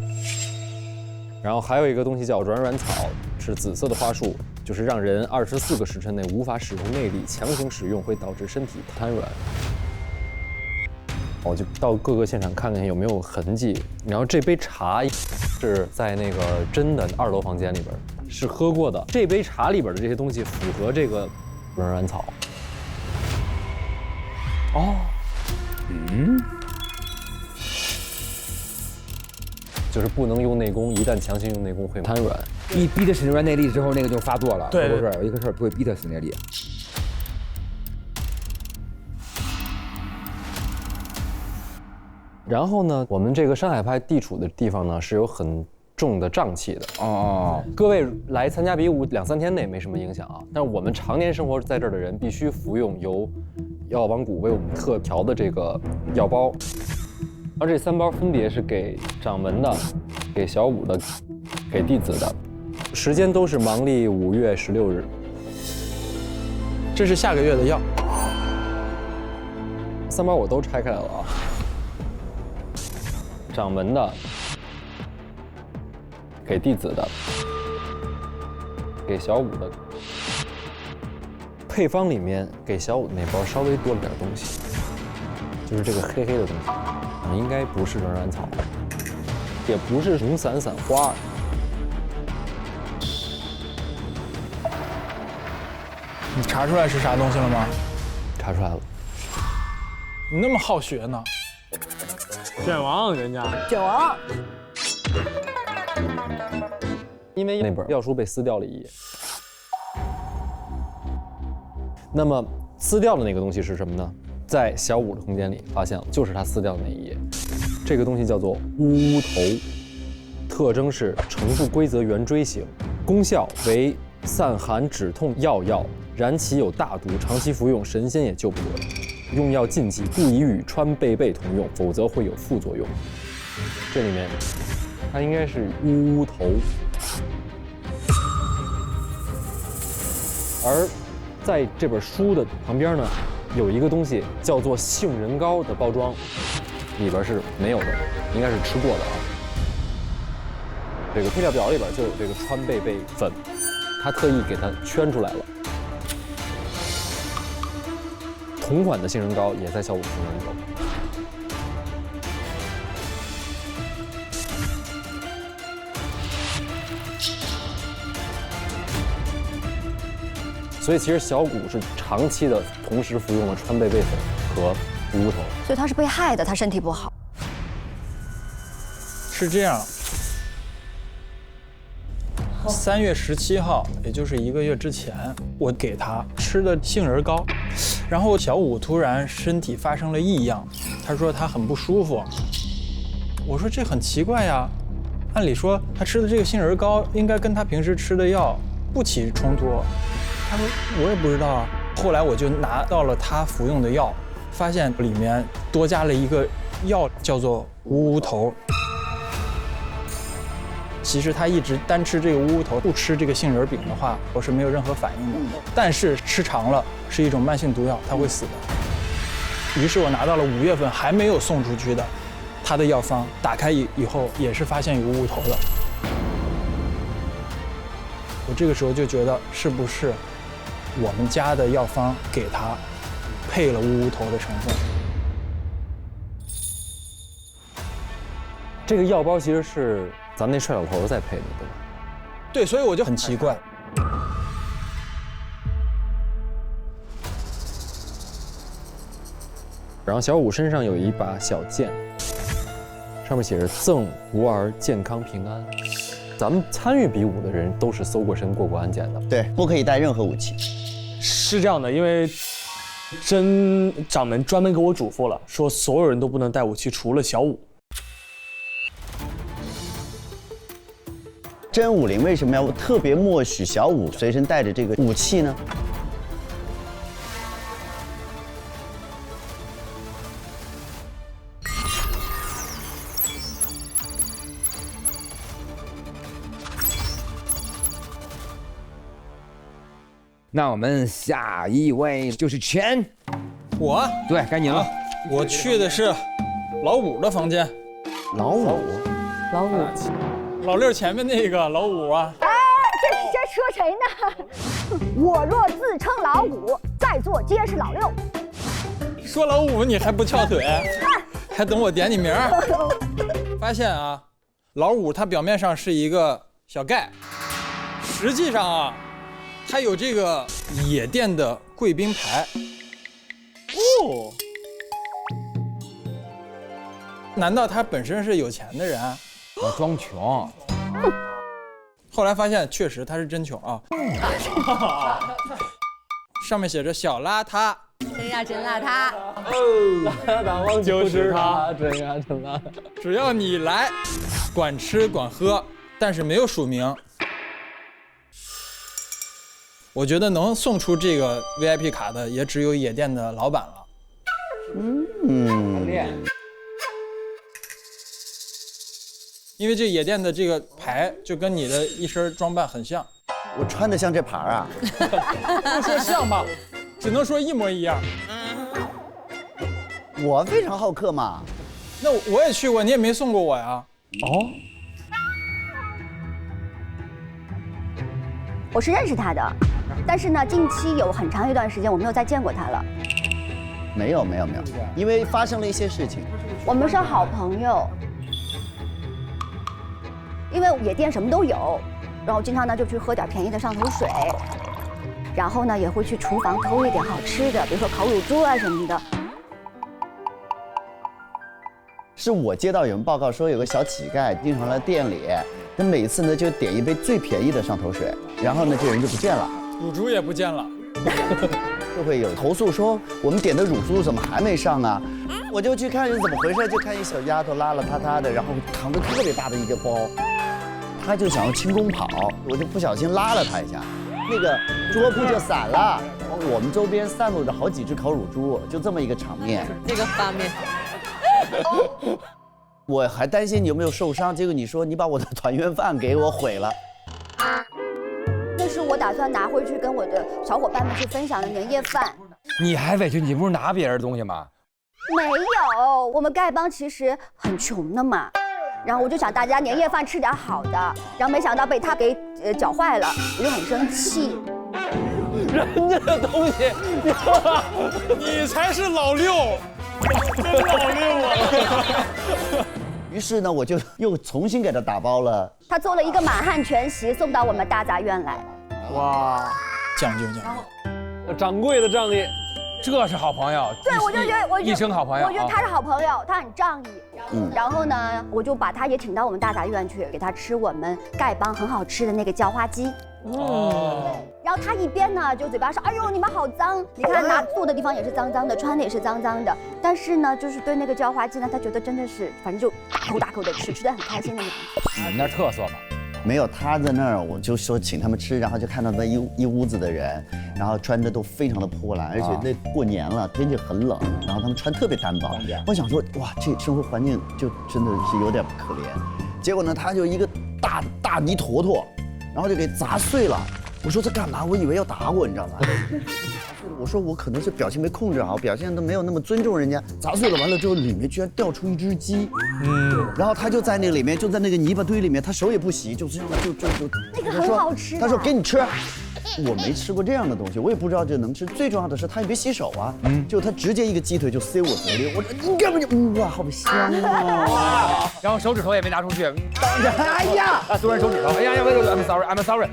然后还有一个东西叫软软草，是紫色的花束，就是让人24个时辰内无法使用内力，强行使用会导致身体瘫软。我就到各个现场看看有没有痕迹。然后这杯茶是在那个真的2楼房间里边是喝过的，这杯茶里边的这些东西符合这个软软草。哦，就是不能用内功，一旦强行用内功会瘫软。一逼他使出来内力之后，那个就发作了。对，不是有一个事儿不会逼他使内力。然后呢，我们这个山海派地处的地方呢是有很重的瘴气的。哦，各位来参加比武2、3天内没什么影响啊，但是我们常年生活在这儿的人必须服用由药王谷为我们特调的这个药包，而这3包分别是给掌门的、给小武的、给弟子的，时间都是芒历5月16日。这是下个月的药。3包我都拆开来了啊。掌门的，给弟子的，给小武的。配方里面给小武的那包稍微多了点东西，就是这个黑黑的东西，应该不是软软草，也不是红伞伞花。你查出来是啥东西了吗？查出来了。你那么好学呢？卷王人家卷王，因为那本药书被撕掉了一页。那么撕掉的那个东西是什么呢？在小武的空间里发现了，就是他撕掉的那一页。这个东西叫做乌头，特征是呈不规则圆锥形，功效为散寒止痛药，然其有大毒，长期服用神仙也救不得。用药禁忌，不宜与川贝贝同用，否则会有副作用。这里面它应该是乌头，而在这本书的旁边呢，有一个东西叫做杏仁膏的包装，里边是没有的，应该是吃过的啊。这个配料表里边就有这个川贝贝粉，他特意给它圈出来了。同款的杏仁膏也在小武空间里有。所以其实小谷是长期的同时服用了川贝贝粉和乌头，所以他是被害的，他身体不好。是这样，3月17号，也就是1个月之前，我给他吃的杏仁膏，然后小武突然身体发生了异样，他说他很不舒服。我说这很奇怪呀，按理说他吃的这个杏仁膏应该跟他平时吃的药不起冲突。他说我也不知道啊。后来我就拿到了他服用的药，发现里面多加了一个药，叫做乌头。其实他一直单吃这个乌头，不吃这个杏仁饼的话，我是没有任何反应的。但是吃长了是一种慢性毒药，他会死的。于是我拿到了5月份还没有送出去的他的药方，打开以后也是发现有乌头的。我这个时候就觉得，是不是我们家的药方给他配了乌头的成分？这个药包其实是咱那帅老头在配的，对吧？对，所以我就很奇怪，然后小五身上有一把小剑，上面写着“赠吾儿健康平安”。咱们参与比武的人都是搜过身、过安检的，对，不可以带任何武器。是这样的，因为真掌门专门给我嘱咐了，说所有人都不能带武器，除了小五。真武林为什么要特别默许小五随身带着这个武器呢？那我们下一位就是全，我对，该您了。我去的是老五的房间，老五，老六前面那个老五啊。哎，这说谁呢？我若自称老五，在座皆是老六。说老五你还不翘腿，还等我点你名儿？发现啊，老五他表面上是一个小盖，实际上啊，他有这个野店的贵宾牌。哦，难道他本身是有钱的人？我装穷。后来发现确实他是真穷啊。上面写着小邋遢。真呀真邋遢。就是他，真呀真邋遢。只要你来，管吃管喝，但是没有署名。我觉得能送出这个 VIP 卡的，也只有野店的老板了。因为这野店的这个牌就跟你的一身装扮很像。我穿的像这牌啊？不说像吧，只能说一模一样。我非常好客嘛。那我也去过，你也没送过我呀。哦，我是认识他的，但是呢，近期有很长一段时间我没有再见过他了。没有，因为发生了一些事情。我们是好朋友，因为野店什么都有，然后经常呢就去喝点便宜的上头水，然后呢也会去厨房偷一点好吃的，比如说烤乳猪啊什么的。是我接到有人报告说有个小乞丐经常来店里，他每次呢就点一杯最便宜的上头水，然后呢这人就不见了，乳猪也不见了。就会有投诉说我们点的乳猪怎么还没上啊？我就去看是怎么回事，就看一小丫头邋邋遢遢的，然后扛着特别大的一个包，她就想要轻功跑，我就不小心拉了她一下，那个桌布就散了，我们周边散落着好几只烤乳猪，就这么一个场面。这个画面。我还担心你有没有受伤，结果你说你把我的团圆饭给我毁了。那是我打算拿回去跟我的小伙伴们去分享的年夜饭。你还委屈？你不是拿别人的东西吗？没有，我们丐帮其实很穷的嘛。然后我就想大家年夜饭吃点好的，然后没想到被他给搅坏了，我就很生气。人家的东西，你才是老六，真老六啊！于是呢，我就又重新给他打包了。他做了一个满汉全席送到我们大杂院来。哇，讲究。掌柜的仗义，这是好朋友。对，我就觉得一生好朋友。我觉得他是好朋友，他很仗义。然后呢，我就把他也请到我们大杂院去，给他吃我们丐帮很好吃的那个叫花鸡。然后他一边呢就嘴巴说：“哎呦，你们好脏！你看拿坐的地方也是脏脏的，穿的也是脏脏的。”但是呢，就是对那个叫花鸡呢，他觉得真的是，反正就大口的吃，吃得很开心的样子。你们那儿特色吗？没有，他在那儿，我就说请他们吃，然后就看到那一屋子的人，然后穿的都非常的破烂，而且那过年了，天气很冷，然后他们穿特别单薄。我想说，哇，这生活环境就真的是有点可怜。结果呢，他就一个大泥坨坨，然后就给砸碎了。我说这干嘛？我以为要打我，你知道吗？我说我可能是表情没控制好，表现都没有那么尊重人家，砸碎了完了之后，里面居然掉出一只鸡，然后他就在那个里面，就在那个泥巴堆里面，他手也不洗，就这样就那个很好吃。他说给你吃，我没吃过这样的东西，我也不知道这能吃。最重要的是他也没洗手啊，就他直接一个鸡腿就塞我嘴里，我说你干嘛就哇好香啊！然后手指头也没拿出去。哎呀，多人手指头，哎呀，I'm sorry。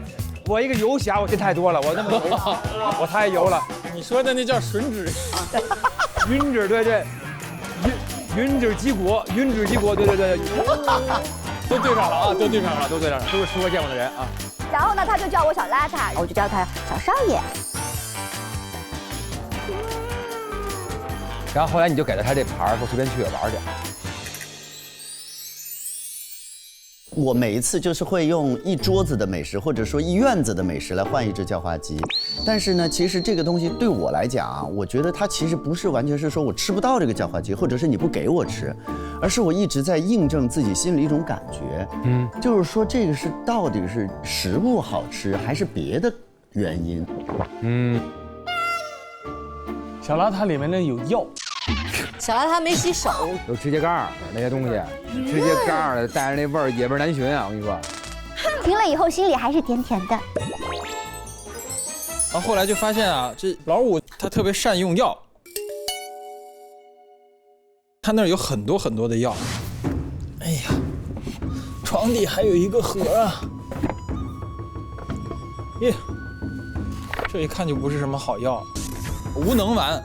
我一个游侠，我见太多了，我那么油，我太油了。你说的那叫吮指，吮指，对，吮指击鼓，吮指击鼓，对，都对上了啊，都对上了，都是吃过见过的人啊。然后呢，他就叫我小邋遢，我就叫他小少爷。然后后来你就给了他这牌，说随便去玩去。我每一次就是会用一桌子的美食，或者说一院子的美食来换一只叫花鸡。但是呢，其实这个东西对我来讲啊，我觉得它其实不是完全是说我吃不到这个叫花鸡，或者是你不给我吃，而是我一直在印证自己心里一种感觉，就是说这个是到底是食物好吃，还是别的原因？小邋遢里面呢有药。小邋遢没洗手，有指甲盖那些东西，指甲盖带着那味儿也味难寻啊！我跟你说，听了以后心里还是甜甜的。然后后来就发现啊，这老五他特别善用药，他那儿有很多很多的药。哎呀，床底还有一个盒啊！耶，这一看就不是什么好药，无能丸。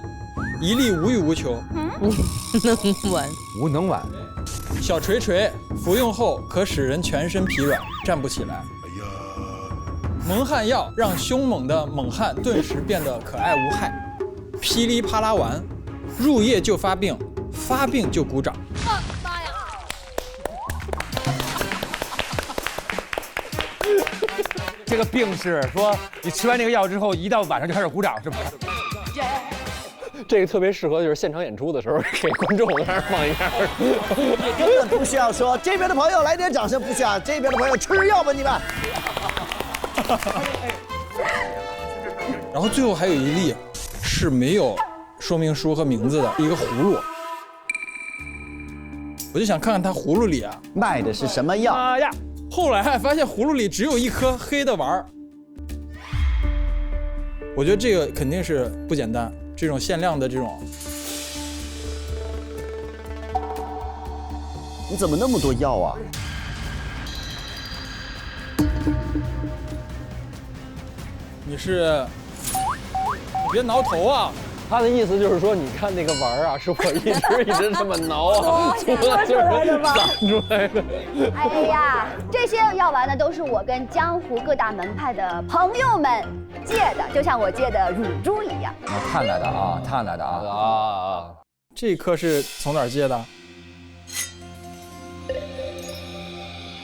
一粒无欲无求，无能丸，小锤锤，服用后可使人全身疲软，站不起来。蒙汗药让凶猛的猛汉顿时变得可爱无害。噼里啪啦丸，入夜就发病，发病就鼓掌。妈呀！这个病是说你吃完这个药之后，一到晚上就开始鼓掌，是吧？这个特别适合就是现场演出的时候给观众在那儿放一下。你根本不需要说这边的朋友来点掌声，不需要，这边的朋友吃药吧你们。然后最后还有一粒是没有说明书和名字的一个葫芦，我就想看看它葫芦里啊卖的是什么药。妈呀！后来还发现葫芦里只有一颗黑的丸儿，我觉得这个肯定是不简单。这种限量的这种，你怎么那么多药啊？你别挠头啊！他的意思就是说，你看那个丸儿啊，是我一直这么挠啊，出来就是长出来的。哎呀，这些药丸呢，都是我跟江湖各大门派的朋友们借的，就像我借的乳猪一样。探来的啊，探来的啊！这一颗是从哪儿借的？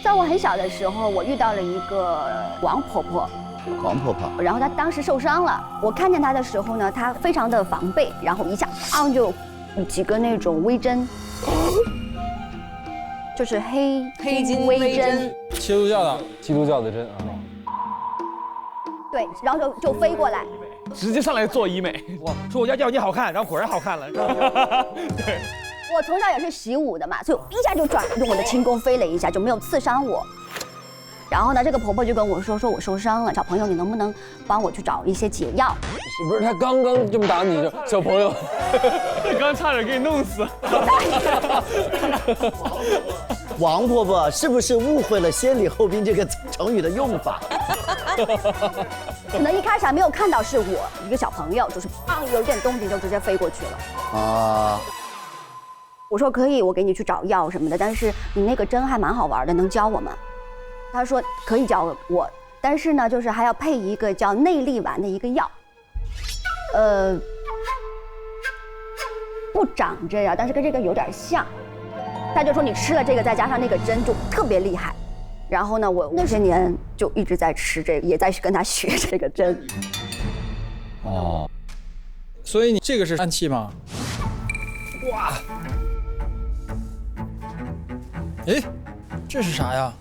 在我很小的时候，我遇到了一个王婆婆。王婆婆，然后她当时受伤了，我看见她的时候呢，她非常的防备，然后一下就几个那种微针，就是黑金微针，基督教的针啊。对，然后就飞过来，直接上来做医美。哇，说我要你好看，然后果然好看了。对，我从小也是习武的嘛，所以一下就用我的轻功飞了一下，就没有刺伤我。然后呢，这个婆婆就跟我说我受伤了，小朋友你能不能帮我去找一些解药？是不是他刚刚这么打你的小朋友？刚差点给你弄死。王婆婆是不是误会了先礼后兵这个成语的用法？可能一开始还没有看到是我一个小朋友，就是有点动静就直接飞过去了。啊！我说可以，我给你去找药什么的，但是你那个针还蛮好玩的，能教我吗？他说可以教我，但是呢，就是还要配一个叫内力丸的一个药，不长这样，但是跟这个有点像。他就说你吃了这个，再加上那个针就特别厉害。然后呢，我那些年就一直在吃这个，也在跟他学这个针。哦，所以你这个是暗器吗？哇！哎，这是啥呀？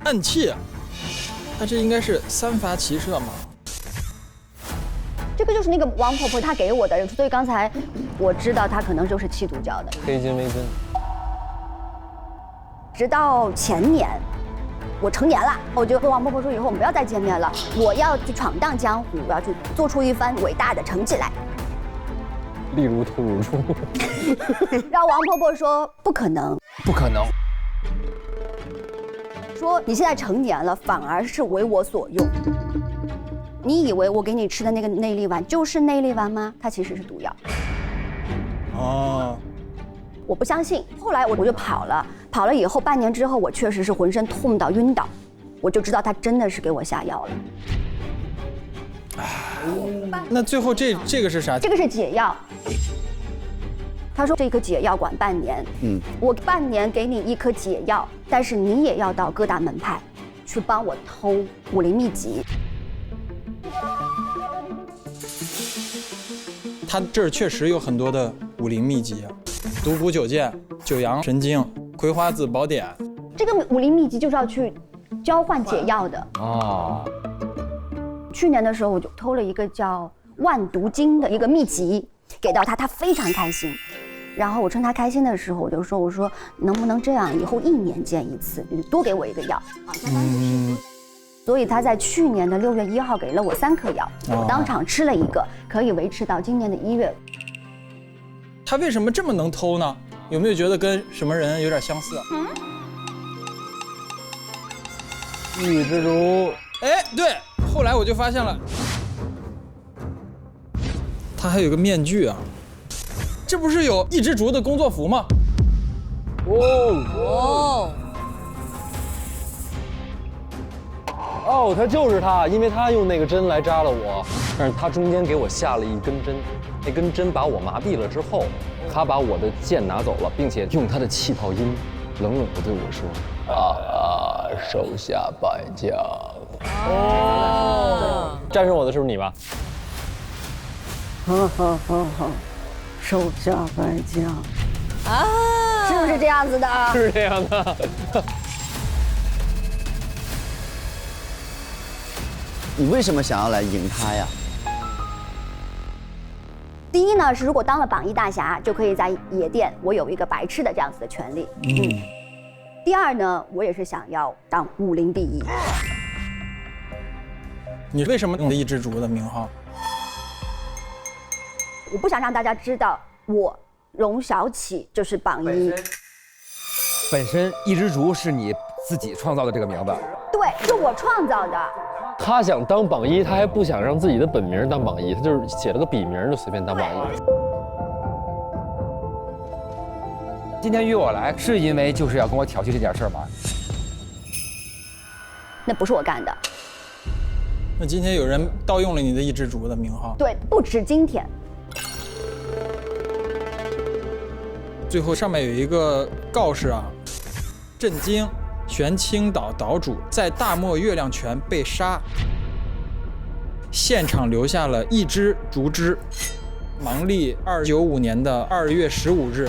暗器，那这应该是三伐齐射吗？这个就是那个王婆婆她给我的，所以刚才我知道她可能就是七毒教的黑金微针。直到前年，我成年了，我就跟王婆婆说，以后我们不要再见面了，我要去闯荡江湖，我要去做出一番伟大的成绩来。例如吐乳猪。然后王婆婆说不可能，不可能。说说你现在成年了，反而是为我所用。你以为我给你吃的那个内力丸就是内力丸吗？它其实是毒药。哦，我不相信。后来我就跑了以后半年之后，我确实是浑身痛到晕倒，我就知道他真的是给我下药了。那最后这个是啥？这个是解药。他说这颗解药管半年，我半年给你一颗解药，但是你也要到各大门派去帮我偷武林秘籍。他这儿确实有很多的武林秘籍，独孤九剑、九阳神经、葵花籽宝典。这个武林秘籍就是要去交换解药的啊。去年的时候，我就偷了一个叫《万毒经》的一个秘籍，给到他，他非常开心。然后我趁他开心的时候，我说能不能这样，以后1年见一次，你多给我一个药。所以他在去年的6月1号给了我3颗药，我当场吃了1个，可以维持到今年的1月。他为什么这么能偷呢？有没有觉得跟什么人有点相似？玉之主。哎，对，后来我就发现了，他还有个面具啊，这不是有一只竹的工作服吗？哦，他就是他，因为他用那个针来扎了我，但是他中间给我下了一根针，那根针把我麻痹了之后，他把我的剑拿走了，并且用他的气泡音冷冷地对我说：“手下败将。”哦，战胜我的是不是你吧？手下败将啊，是不是这样子的？是这样的。你为什么想要来赢他呀？第一呢，是如果当了榜1大侠，就可以在野店我有一个白吃的这样子的权利。第二呢，我也是想要当武林第1。你为什么用一只竹的名号？我不想让大家知道我荣小启就是榜1。本身一只竹是你自己创造的这个名字？对，是我创造的。他想当榜1，他还不想让自己的本名当榜1，他就是写了个笔名就随便当榜1。今天约我来是因为就是要跟我挑起这件事吗？那不是我干的。那今天有人盗用了你的一只竹的名号？对，不止今天。最后上面有一个告示啊，震惊。玄清岛岛主在大漠月亮泉被杀，现场留下了一只竹枝。芒历295年的2月15日，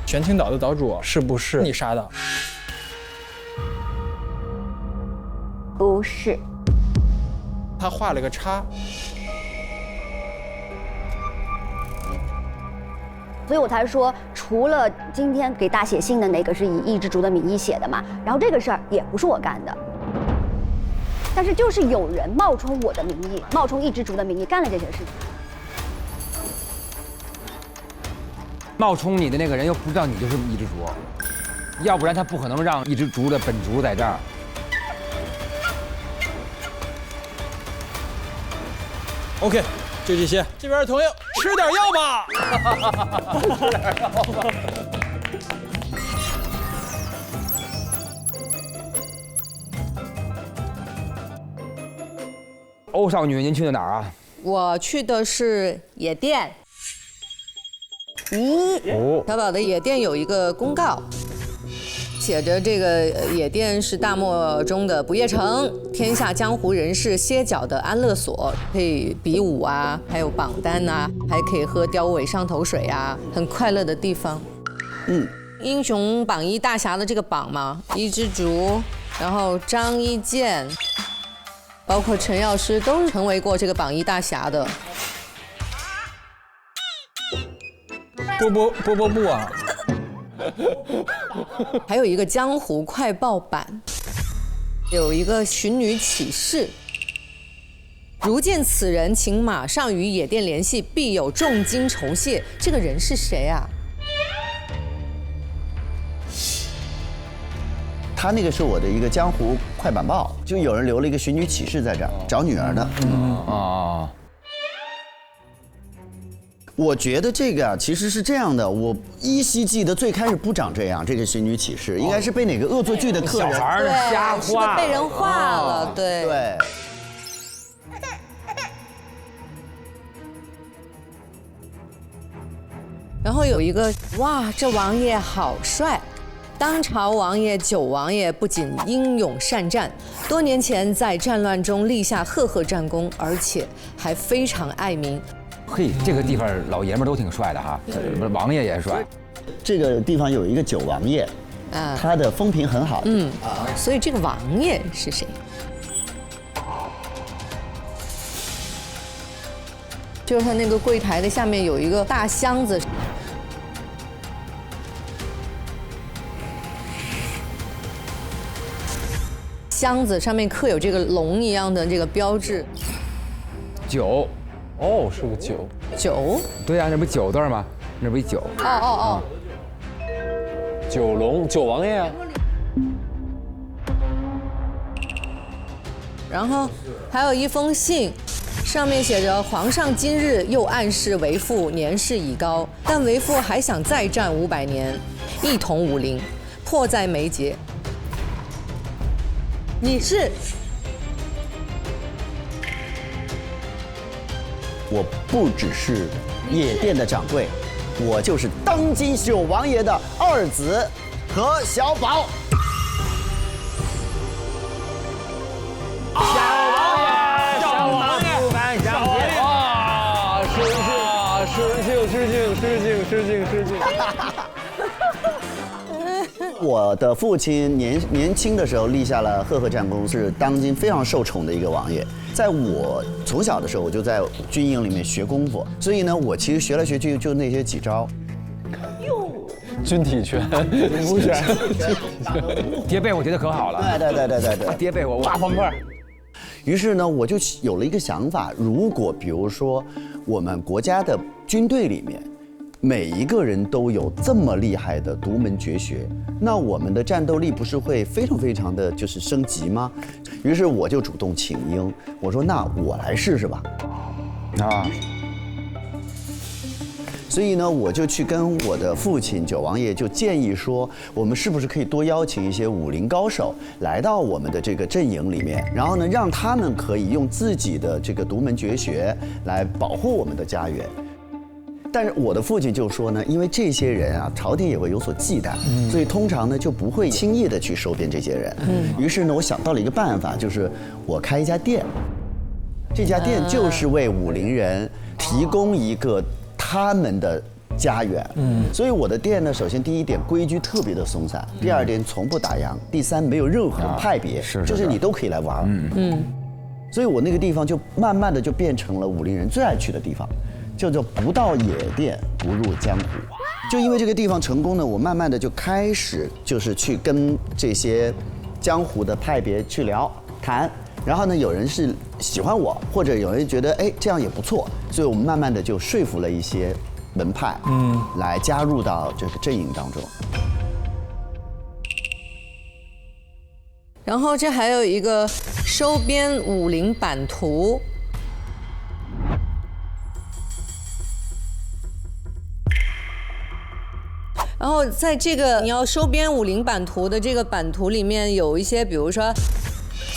玄清岛的岛主是不是你杀的？不是。他画了个叉。所以我才说，除了今天给大写信的那个是以一只竹的名义写的嘛，然后这个事儿也不是我干的，但是就是有人冒充我的名义，冒充一只竹的名义干了这些事情。冒充你的那个人又不知道你就是一只竹，要不然他不可能让一只竹的本竹在这儿。OK。就这些，这边的朋友吃点药吧。吃点药吧。欧少女，您去的哪儿啊？我去的是野店。小宝的野店有一个公告，写着这个野店是大漠中的不夜城，天下江湖人士歇脚的安乐所，可以比武啊，还有榜单啊，还可以喝雕尾上头水啊，很快乐的地方。英雄榜1大侠的这个榜嘛，一只竹，然后张一健，包括陈药师都成为过这个榜1大侠的。波布啊。还有一个江湖快报版，有一个寻女启事。如见此人，请马上与野店联系，必有重金酬谢。这个人是谁啊？他那个是我的一个江湖快板报，就有人留了一个寻女启事在这儿，找女儿的。我觉得这个其实是这样的，我依稀记得最开始不长这样，这个寻女启事应该是被哪个恶作剧的客人小孩儿瞎画，被人画了，对。对。然后有一个，哇，这王爷好帅！当朝王爷九王爷不仅英勇善战，多年前在战乱中立下赫赫战功，而且还非常爱民。嘿，这个地方老爷们都挺帅的哈，王爷也帅。这个地方有一个九王爷，他的风评很好。所以这个王爷是谁？就是他那个柜台的下面有一个大箱子。箱子上面刻有这个龙一样的这个标志。酒，哦，是个酒。酒？对呀，那不九字吗？那不一酒。哦。九龙，九王爷啊。然后还有一封信，上面写着：皇上今日又暗示为父年事已高，但为父还想再战500年，一统武林，迫在眉睫。你是？我不只是野店的掌柜，我就是当今九王爷的二子何小宝。小王爷，不敢相信啊！失敬。我的父亲年轻的时候立下了赫赫战功，是当今非常受宠的一个王爷。在我从小的时候，我就在军营里面学功夫，所以呢，我其实学来学去就那些几招。军体拳、武拳、叠被，我觉得可好了。对，叠被我大方块。于是呢，我就有了一个想法，如果比如说我们国家的军队里面，每一个人都有这么厉害的独门绝学，那我们的战斗力不是会非常的就是升级吗？于是我就主动请缨，我说那我来试试吧。所以呢，我就去跟我的父亲九王爷就建议说，我们是不是可以多邀请一些武林高手来到我们的这个阵营里面，然后呢，让他们可以用自己的这个独门绝学来保护我们的家园。但是我的父亲就说呢，因为这些人啊，朝廷也会有所忌惮，所以通常呢就不会轻易的去收编这些人。于是呢，我想到了一个办法，就是我开一家店，这家店就是为武林人提供一个他们的家园。所以我的店呢，首先第一点规矩特别的松散，第二点从不打烊，第三没有任何派别，就是你都可以来玩。所以我那个地方就慢慢的就变成了武林人最爱去的地方。叫做不到野店不入江湖，就因为这个地方成功呢，我慢慢的就开始就是去跟这些江湖的派别去谈，然后呢，有人是喜欢我，或者有人觉得哎这样也不错，所以我们慢慢的就说服了一些门派，来加入到这个阵营当中。然后这还有一个收编武林版图。然后在这个你要收编武林版图的这个版图里面，有一些比如说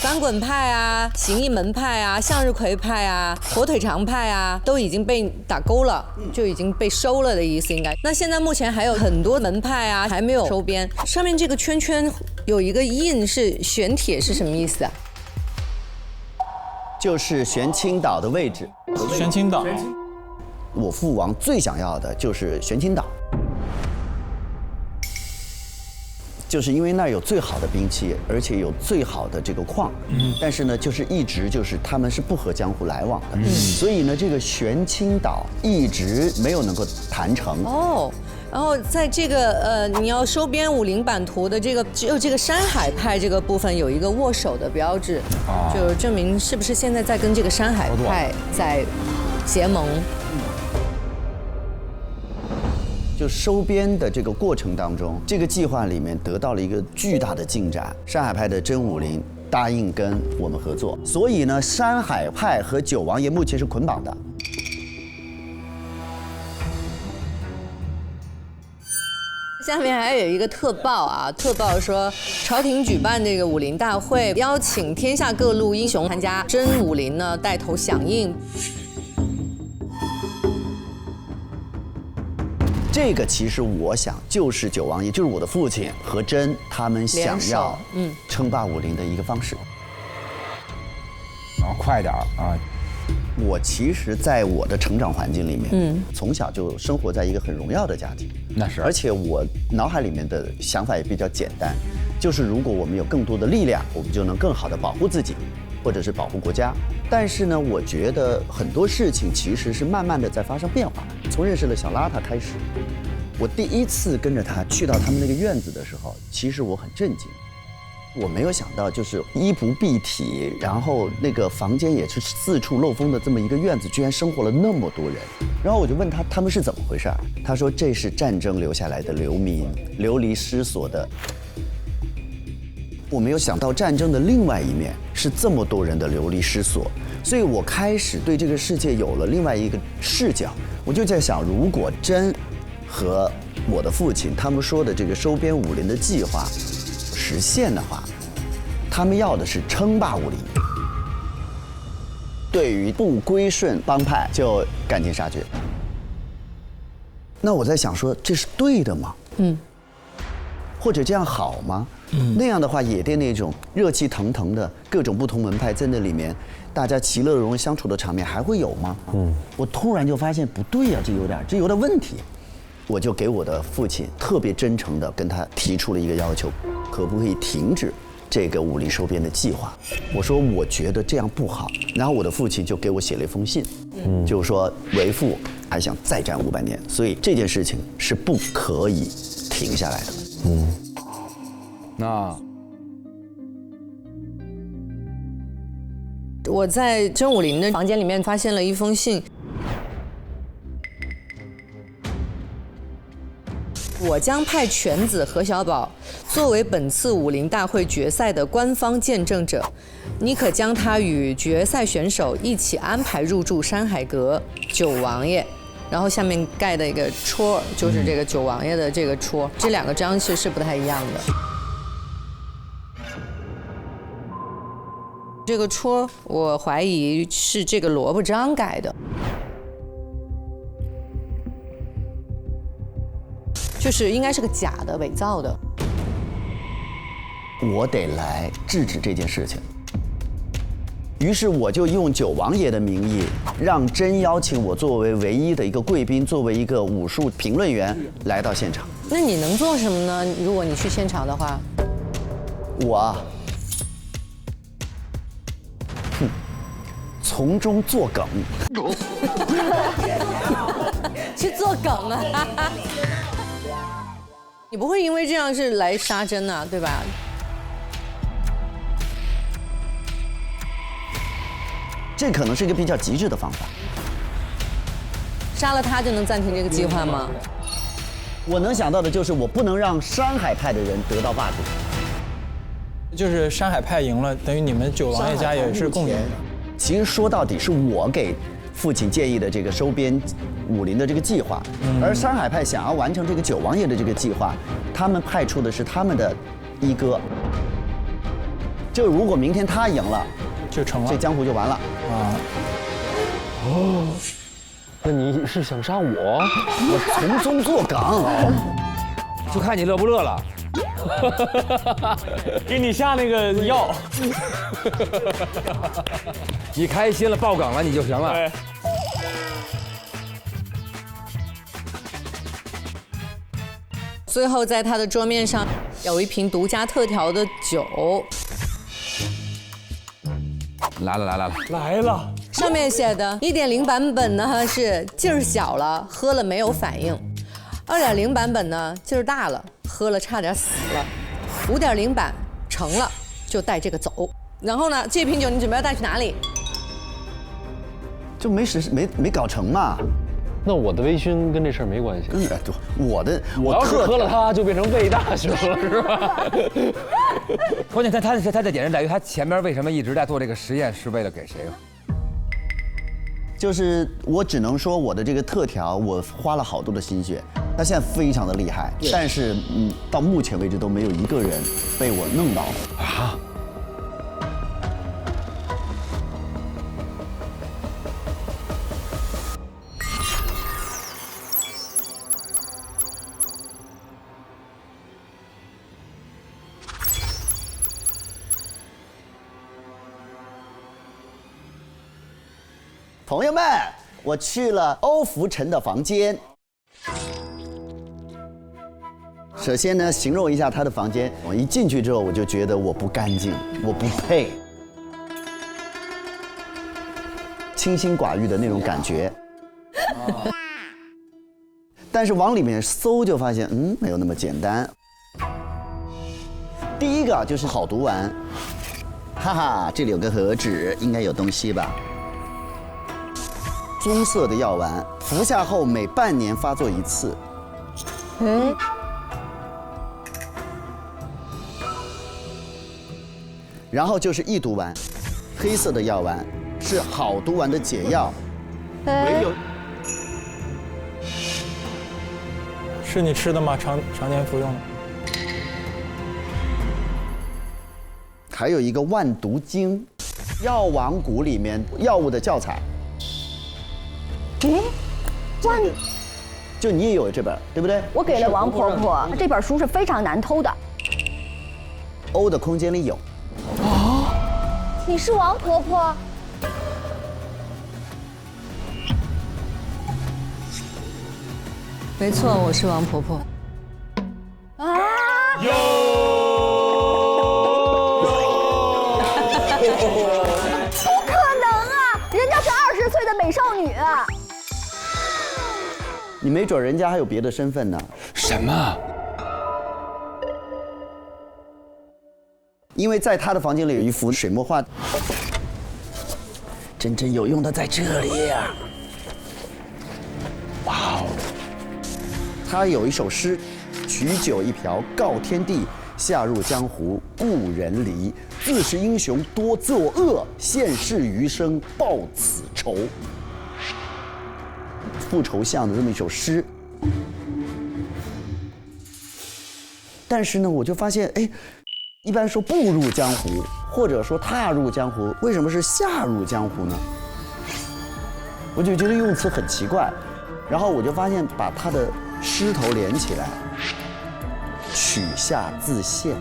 翻滚派啊、形意门派啊、向日葵派啊、火腿肠派啊，都已经被打勾了，就已经被收了的意思应该。那现在目前还有很多门派啊还没有收编，上面这个圈圈有一个印是玄铁，是什么意思啊？就是玄清岛的位置。玄清岛，我父王最想要的就是玄清岛。就是因为那儿有最好的兵器，而且有最好的这个矿，但是呢，就是一直就是他们是不和江湖来往的，所以呢，这个玄清岛一直没有能够谈成。哦，然后在这个你要收编武林版图的这个只有这个山海派这个部分有一个握手的标志，就证明是不是现在在跟这个山海派在结盟。就收编的这个过程当中，这个计划里面得到了一个巨大的进展。山海派的真武林答应跟我们合作，所以呢，山海派和九王爷目前是捆绑的。下面还有一个特报啊，特报说朝廷举办这个武林大会，邀请天下各路英雄参加，真武林呢带头响应。这个其实我想就是九王爷，就是我的父亲和真他们想要称霸武林的一个方式。然后快点啊！我其实，在我的成长环境里面，从小就生活在一个很荣耀的家庭。那是，而且我脑海里面的想法也比较简单，就是如果我们有更多的力量，我们就能更好的保护自己，或者是保护国家。但是呢，我觉得很多事情其实是慢慢的在发生变化。从认识了小邋遢开始，我第一次跟着他去到他们那个院子的时候，其实我很震惊。我没有想到，就是衣不蔽体，然后那个房间也是四处漏风的这么一个院子，居然生活了那么多人。然后我就问他们是怎么回事？他说这是战争留下来的流民，流离失所的。我没有想到战争的另外一面是这么多人的流离失所，所以我开始对这个世界有了另外一个视角。我就在想，如果真和我的父亲他们说的这个收编武林的计划实现的话，他们要的是称霸武林，对于不归顺帮派就赶尽杀绝。那我在想说，这是对的吗？或者这样好吗？那样的话，野店那种热气腾腾的各种不同门派在那里面，大家其乐融融相处的场面还会有吗？我突然就发现不对呀，这有点问题。我就给我的父亲特别真诚地跟他提出了一个要求，可不可以停止这个武林收编的计划？我说我觉得这样不好。然后我的父亲就给我写了一封信，就是说为父还想再战500年，所以这件事情是不可以停下来的。那我在真武林的房间里面发现了一封信。我将派犬子何小宝作为本次武林大会决赛的官方见证者，你可将他与决赛选手一起安排入住山海阁九王爷，然后下面盖的一个戳就是这个九王爷的这个戳，这两个章是不太一样的。这个戳我怀疑是这个萝卜章改的。就是应该是个假的、伪造的。我得来制止这件事情。于是我就用九王爷的名义，让真邀请我作为唯一的一个贵宾，作为一个武术评论员来到现场。那你能做什么呢？如果你去现场的话，我从中作梗。去做梗啊！你不会因为这样是来杀真啊，对吧？这可能是一个比较极致的方法。杀了他就能暂停这个计划吗？我能想到的就是我不能让山海派的人得到霸主。就是山海派赢了，等于你们九王爷家也是共赢的。其实说到底是我给父亲建议的这个收编武林的这个计划，而山海派想要完成这个九王爷的这个计划，他们派出的是他们的一哥。就如果明天他赢了，就成了，这江湖就完了啊！哦，那你是想杀我？我从中作梗，就看你乐不乐了。给你下那个药，你开心了爆梗了你就行了。最后在他的桌面上有一瓶独家特调的酒。来了，上面写的 1.0 版本呢是劲儿小了，喝了没有反应；2.0 版本呢劲儿大了，喝了差点死了；5.0版成了就带这个走。然后呢，这瓶酒你准备要带去哪里？就没搞成嘛。那我的微醺跟这事儿没关系。我要是喝了它，就变成魏大兄了，是吧？关键他的点是在于他前面为什么一直在做这个实验，是为了给谁？就是我只能说我的这个特调，我花了好多的心血，他现在非常的厉害，但是到目前为止都没有一个人被我弄到啊。朋友们，我去了欧福辰的房间。首先呢，形容一下他的房间。我一进去之后，我就觉得我不干净，我不配，清心寡欲的那种感觉。但是往里面搜就发现，没有那么简单。第一个就是好读丸，哈哈，这里有个盒子，应该有东西吧。棕色的药丸，服下后每半年发作一次。然后就是易毒丸，黑色的药丸是好毒丸的解药。唯有是你吃的吗？常年服用的。还有一个万毒经，药王谷里面药物的教材。就你也有这本，对不对？我给了王婆婆，这本书是非常难偷的。欧的空间里有。哦，你是王婆婆？没错，我是王婆婆。啊！不可能啊！人家是20岁的美少女。你没准人家还有别的身份呢。什么？因为在他的房间里有一幅水墨画，真正有用的在这里呀！哇哦！他有一首诗：取酒一瓢告天地，下入江湖故人离。自是英雄多作恶，现世余生报此仇。复仇像的这么一首诗，但是呢，我就发现，一般说步入江湖，或者说踏入江湖，为什么是下入江湖呢？我就觉得用词很奇怪，然后我就发现把他的诗头连起来，取下自现。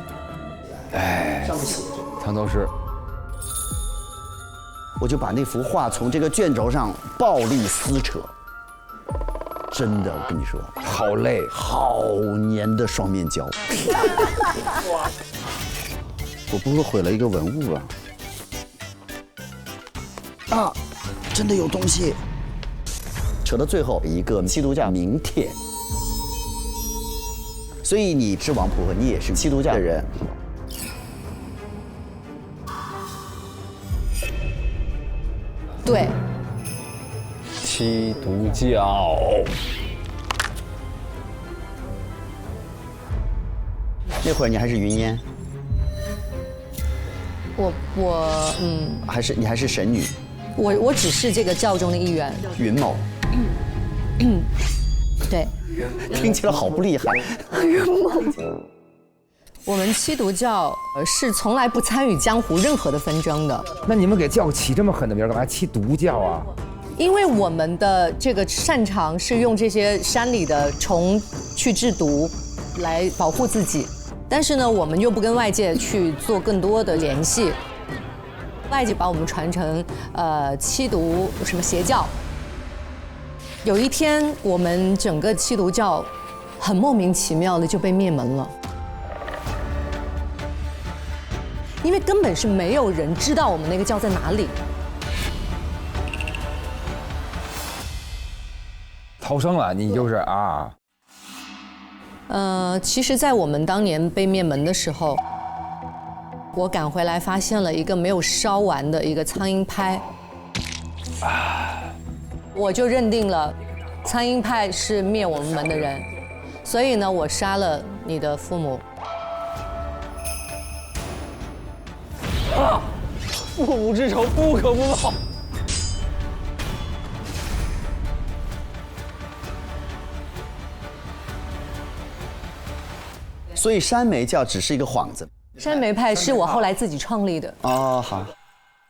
上面写着藏头诗。我就把那幅画从这个卷轴上暴力撕扯。真的，我跟你说，好累，好粘的双面胶。我不会毁了一个文物吧？啊，真的有东西。扯到最后一个基督教名帖，所以你是王婆婆，你也是基督教的人。对。基督教。那会儿你还是云烟，你还是神女，我只是这个教中的一员。云某，对，听起来好不厉害。云某，我们七毒教是从来不参与江湖任何的纷争的。那你们给教起这么狠的名儿，干嘛七毒教啊？因为我们的这个擅长是用这些山里的虫去制毒，来保护自己。但是呢，我们又不跟外界去做更多的联系，外界把我们传成七毒什么邪教。有一天，我们整个七毒教很莫名其妙的就被灭门了，因为根本是没有人知道我们那个教在哪里。逃生了，你就是啊。其实，在我们当年被灭门的时候，我赶回来发现了一个没有烧完的一个苍蝇拍，我就认定了苍鹰派是灭我们门的人，所以呢，我杀了你的父母。啊！父母之仇，不可不报。所以山梅教只是一个幌子。山梅派是我后来自己创立的。哦，好。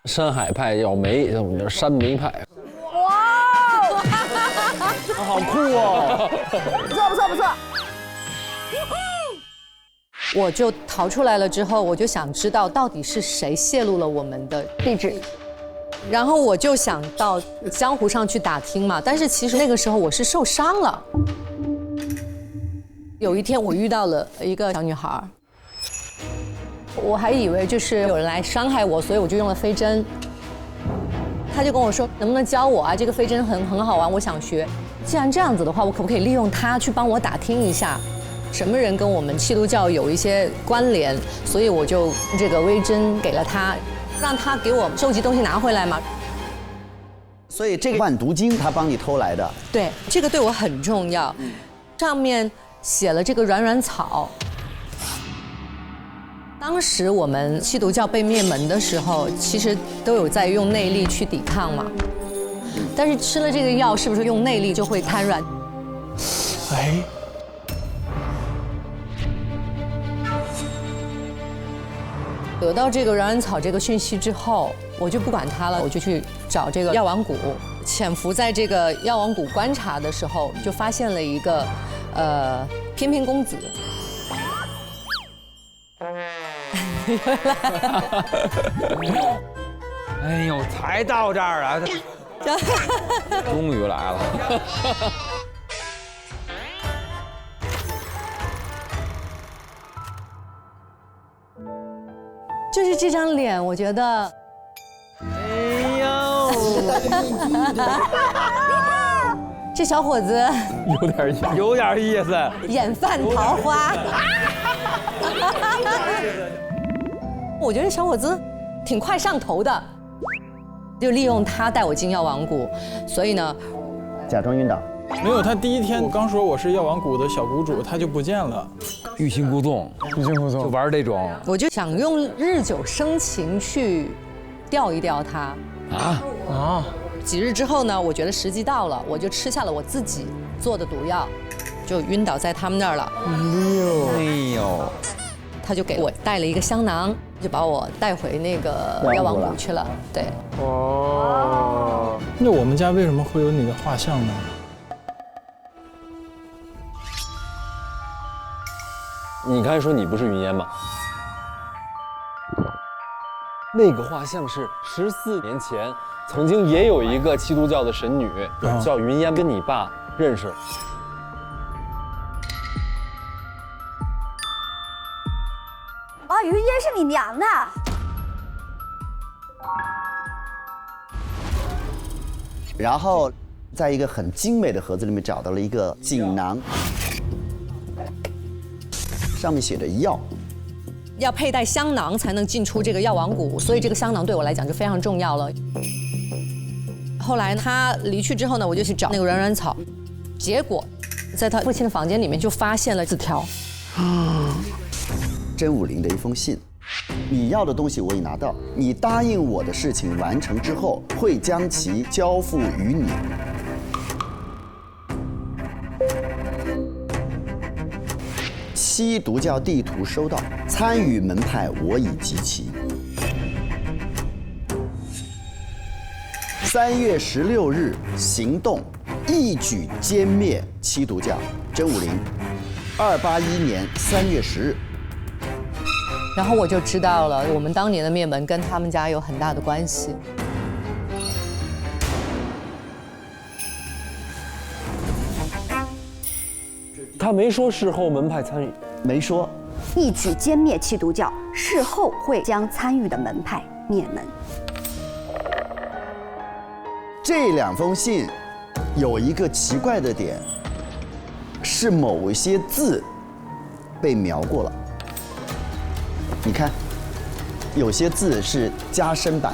山海派要梅，我们叫山梅派。哇，好酷哦！不错不错不错。我就逃出来了之后，我就想知道到底是谁泄露了我们的地址，然后我就想到江湖上去打听嘛。但是其实那个时候我是受伤了。有一天我遇到了一个小女孩，我还以为就是有人来伤害我，所以我就用了飞针。她就跟我说能不能教我啊？这个飞针很好玩，我想学。既然这样子的话，我可不可以利用它去帮我打听一下？什么人跟我们基督教有一些关联，所以我就这个微针给了他，让他给我收集东西拿回来嘛。所以这个万毒经他帮你偷来的，对，这个对我很重要。上面写了这个软软草。当时我们基督教被灭门的时候，其实都有在用内力去抵抗嘛。但是吃了这个药，是不是用内力就会瘫软？哎。得到这个软软草这个讯息之后，我就不管它了，我就去找这个药王谷。潜伏在这个药王谷观察的时候，就发现了一个翩翩公子。哎呦，才到这儿啊！终于来了。就是这张脸，我觉得，哎呦，这小伙子有点意思，眼泛桃花。我觉得这小伙子挺快上头的，就利用他带我进药王谷，所以呢，假装晕倒。没有，他第一天我刚说我是药王谷的小谷主，他就不见了。欲擒故纵，就玩这种。我就想用日久生情去钓一钓他。几日之后呢，我觉得时机到了，我就吃下了我自己做的毒药，就晕倒在他们那儿了。哎呦，他就给我带了一个香囊，就把我带回那个药王谷去了。对。哦。那我们家为什么会有你的画像呢？你刚才说你不是云烟吗？那个画像是14年前，曾经也有一个基督教的神女叫云烟，跟你爸认识。哦，云烟是你娘的。然后，在一个很精美的盒子里面找到了一个锦囊。上面写着药，要佩戴香囊才能进出这个药王谷，所以这个香囊对我来讲就非常重要了。后来他离去之后呢，我就去找那个软软草，结果在他父亲的房间里面就发现了字条。甄武林的一封信，你要的东西我已拿到，你答应我的事情完成之后，会将其交付于你。七毒教地图收到，参与门派我已集齐。3月16日行动，一举歼灭七毒教。甄武林，281年3月10日。然后我就知道了，我们当年的灭门跟他们家有很大的关系。他没说事后门派参与，没说。一举歼灭七毒教，事后会将参与的门派灭门。这2封信有一个奇怪的点，是某一些字被描过了。你看，有些字是加深版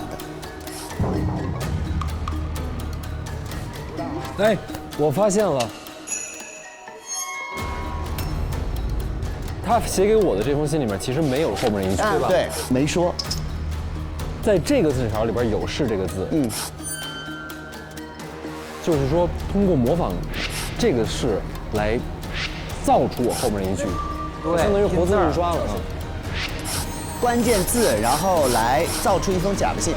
的。哎，我发现了，他写给我的这封信里面其实没有后面一句，对吧？对，没说。在这个字条里边有“是”这个字，就是说通过模仿这个“是”来造出我后面一句，相当于活字印刷了。关键字，然后来造出一封假的信。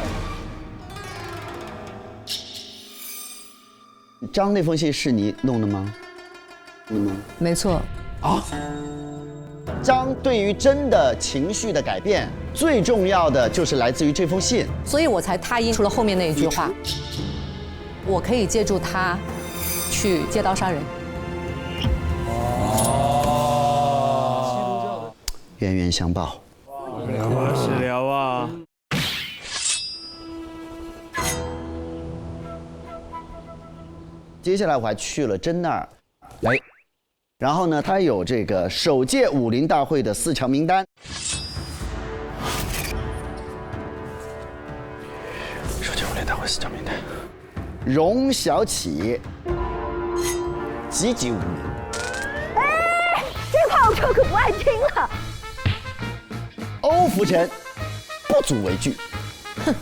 张那封信是你弄的吗？没错。张对于真的情绪的改变，最重要的就是来自于这封信，所以我才他印出了后面那一句话，我可以借助他去借刀杀人。冤冤相报。是聊啊。接下来我还去了真那儿，然后呢，他有这个首届武林大会的4强名单。首届武林大会4强名单，荣小启，籍籍无名。哎，这话我可不爱听了。欧福臣，不足为惧。哼。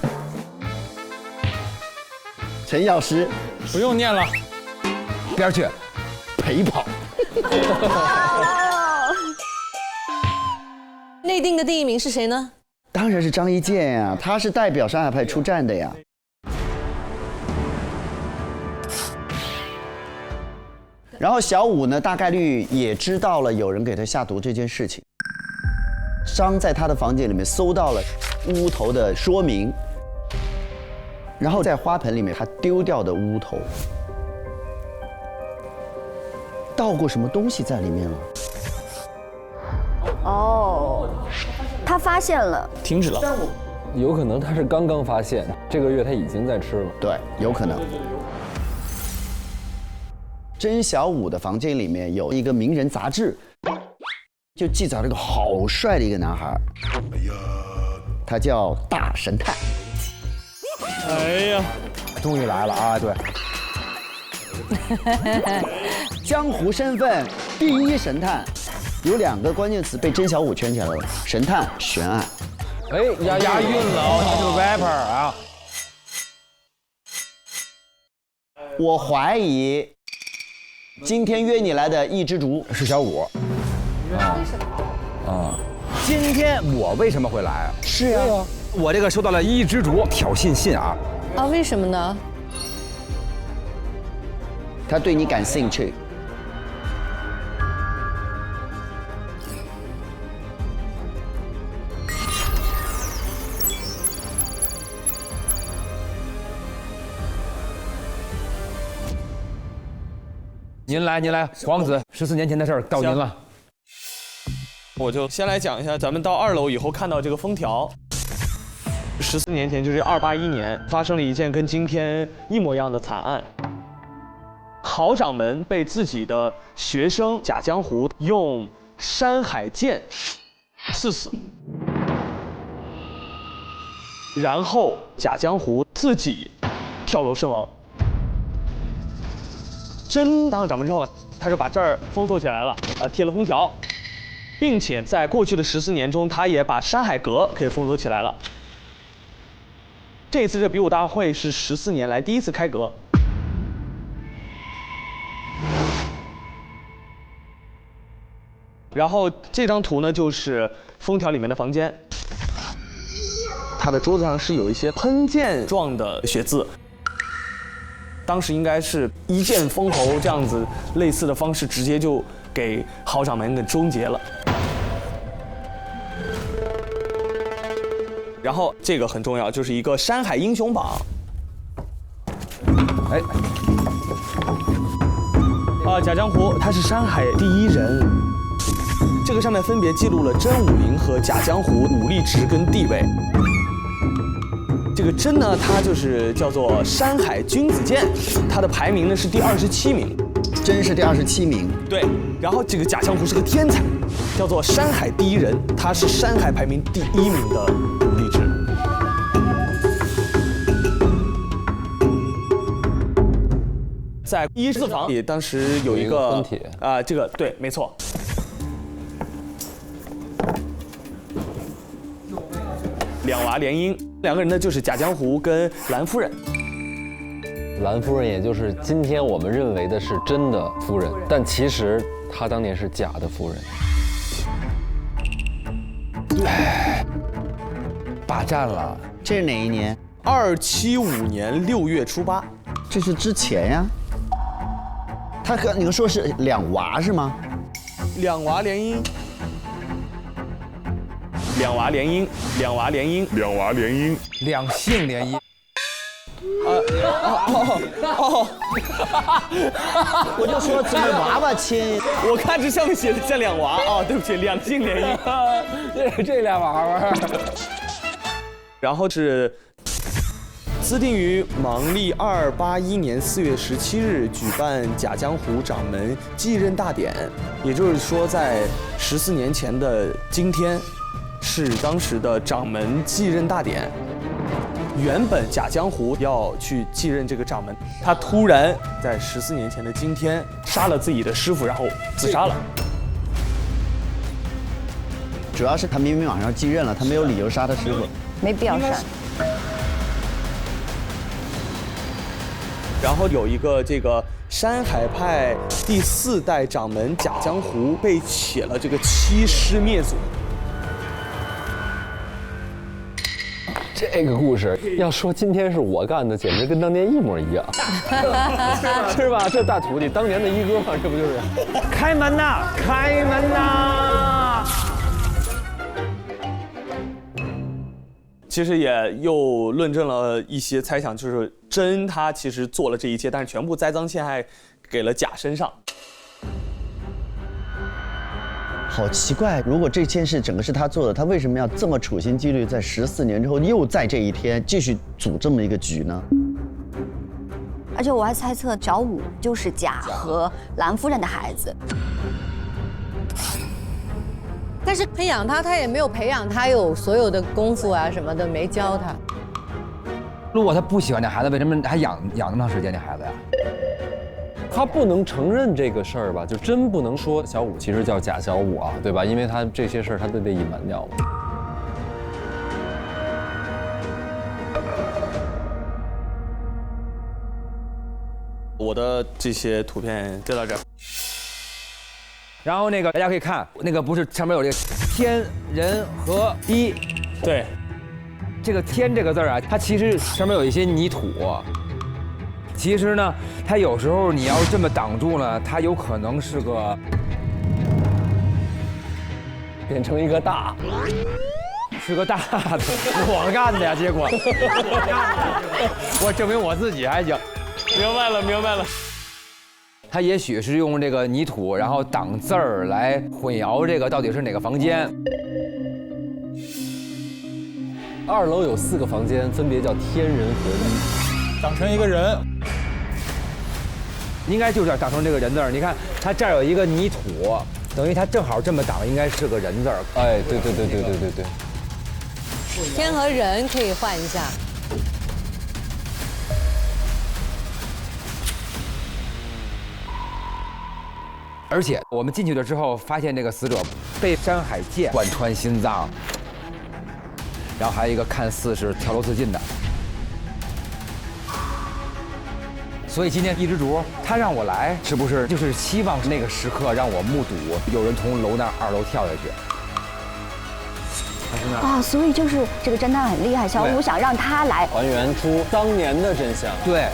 陈药师，不用念了，边去，陪跑。内定的第1名是谁呢？当然是张一健呀，他是代表山海派出战的呀。然后小武呢，大概率也知道了有人给他下毒这件事情。张在他的房间里面搜到了乌头的说明，然后在花盆里面他丢掉的乌头，倒过什么东西在里面了？哦，他发现了，停止了。有可能他是刚刚发现，这个月他已经在吃了。对，有可能。甄小武的房间里面有一个名人杂志，就记载了一个好帅的一个男孩，他叫大神探。哎呀，终于来了啊！对，江湖身份第1神探，有2个关键词被甄小武圈起来了：神探、悬案。哎，押韵了哦，他是个 rapper 啊。我怀疑今天约你来的一只竹是小武。为什么？今天我为什么会来啊？是啊，我这个收到了一只竹挑衅信啊。啊，为什么呢？他对你感兴趣。您来，皇子，14年前的事儿到您了。我就先来讲一下，咱们到2楼以后看到这个封条。14年前，就是281年，发生了一件跟今天一模一样的惨案。郝掌门被自己的学生贾江湖用山海剑刺死，然后贾江湖自己跳楼身亡。真当了掌门之后，他就把这儿封锁起来了，贴了封条，并且在过去的14年中，他也把山海阁给封锁起来了。这次这比武大会是14年来第1次开阁。然后这张图呢，就是封条里面的房间，他的桌子上是有一些喷溅状的血渍。当时应该是一剑封喉这样子类似的方式，直接就给郝掌门给终结了。然后这个很重要，就是一个山海英雄榜。哎，贾江湖他是山海第1人，这个上面分别记录了真武林和贾江湖武力值跟地位。这个真呢，它就是叫做山海君子剑，它的排名呢是第27名，真是第27名。对，然后这个贾江湖是个天才，叫做山海第1人，他是山海排名第1名的武力值。在一字房里，当时有一个婚帖这个对，没错。两娃联姻，两个人呢就是贾江湖跟蓝夫人。蓝夫人也就是今天我们认为的是真的夫人，但其实她当年是假的夫人。霸占了，这是哪一年？275年6月初8，这是之前呀。他和你们说是两娃是吗？两娃联姻。两娃联姻，两娃联姻，两娃联姻，两性联姻。我就说怎么娃娃亲？我看这上面写的像两娃啊，对不起，两性联姻。这俩娃娃。然后是自定于芒历281年4月17日举办贾江湖掌门继任大典，也就是说在14年前的今天。是当时的掌门继任大典，原本贾江湖要去继任这个掌门，他突然在14年前的今天杀了自己的师傅，然后自杀了。主要是他明明马上继任了，他没有理由杀他师傅，没必要杀。然后有一个这个山海派第4代掌门贾江湖被写了这个欺师灭祖。这个故事要说今天是我干的，简直跟当年一模一样，是吧？这大徒弟当年的一哥嘛，这不就是？开门呐，开门呐！其实也又论证了一些猜想，就是真他其实做了这一切，但是全部栽赃陷害给了贾身上。好奇怪，如果这件事整个是他做的，他为什么要这么处心积虑，在14年之后又在这一天继续组这么一个局呢？而且我还猜测小五就是贾和蓝夫人的孩子。但是培养他，他也没有培养他有所有的功夫啊什么的，没教他。如果他不喜欢这孩子，为什么还养那么长时间这孩子呀？他不能承认这个事儿吧？就真不能说小五其实叫贾小五啊，对吧？因为他这些事儿他都得隐瞒掉嘛。我的这些图片就到这儿。然后那个大家可以看，那个不是上面有这个天人合一，对，这个天这个字啊，它其实上面有一些泥土。其实呢，它有时候你要这么挡住呢，它有可能是个变成一个大，是个大的，我干的呀，结果我证明我自己还行。明白了，明白了。他也许是用这个泥土，然后挡字儿来混淆这个到底是哪个房间。2楼有4个房间，分别叫天人合一，长成一个人。应该就是长成这个人字儿。你看，它这儿有一个泥土，等于它正好这么挡，应该是个人字儿。哎，对对对对对对对。天和人可以换一下。而且我们进去了之后，发现这个死者被山海剑贯穿心脏，然后还有一个看似是跳楼自尽的。所以今天一只竹，他让我来，是不是就是希望那个时刻让我目睹有人从楼那2楼跳下去？啊，所以就是这个侦探很厉害，小五想让他来还原出当年的真相。对。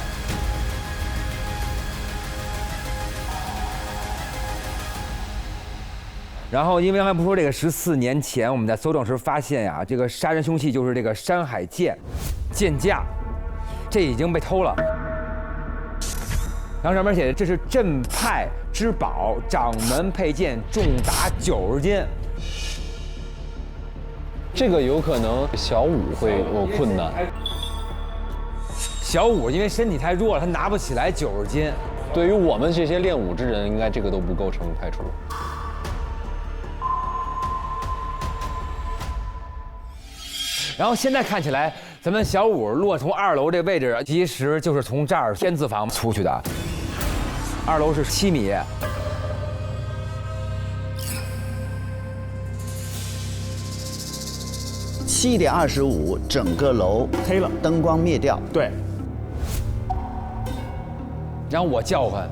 然后，因为刚才不说这个14年前我们在搜证时发现呀，这个杀人凶器就是这个山海剑，剑架，这已经被偷了。然后上面写的这是镇派之宝，掌门佩剑重达90斤。这个有可能小五会有困难。小五因为身体太弱了，他拿不起来90斤。对于我们这些练武之人，应该这个都不构成排除。然后现在看起来，咱们小五落从2楼这位置，其实就是从这儿天字房出去的。2楼是7米。7点25，整个楼黑了，灯光灭掉。对。然后我叫唤，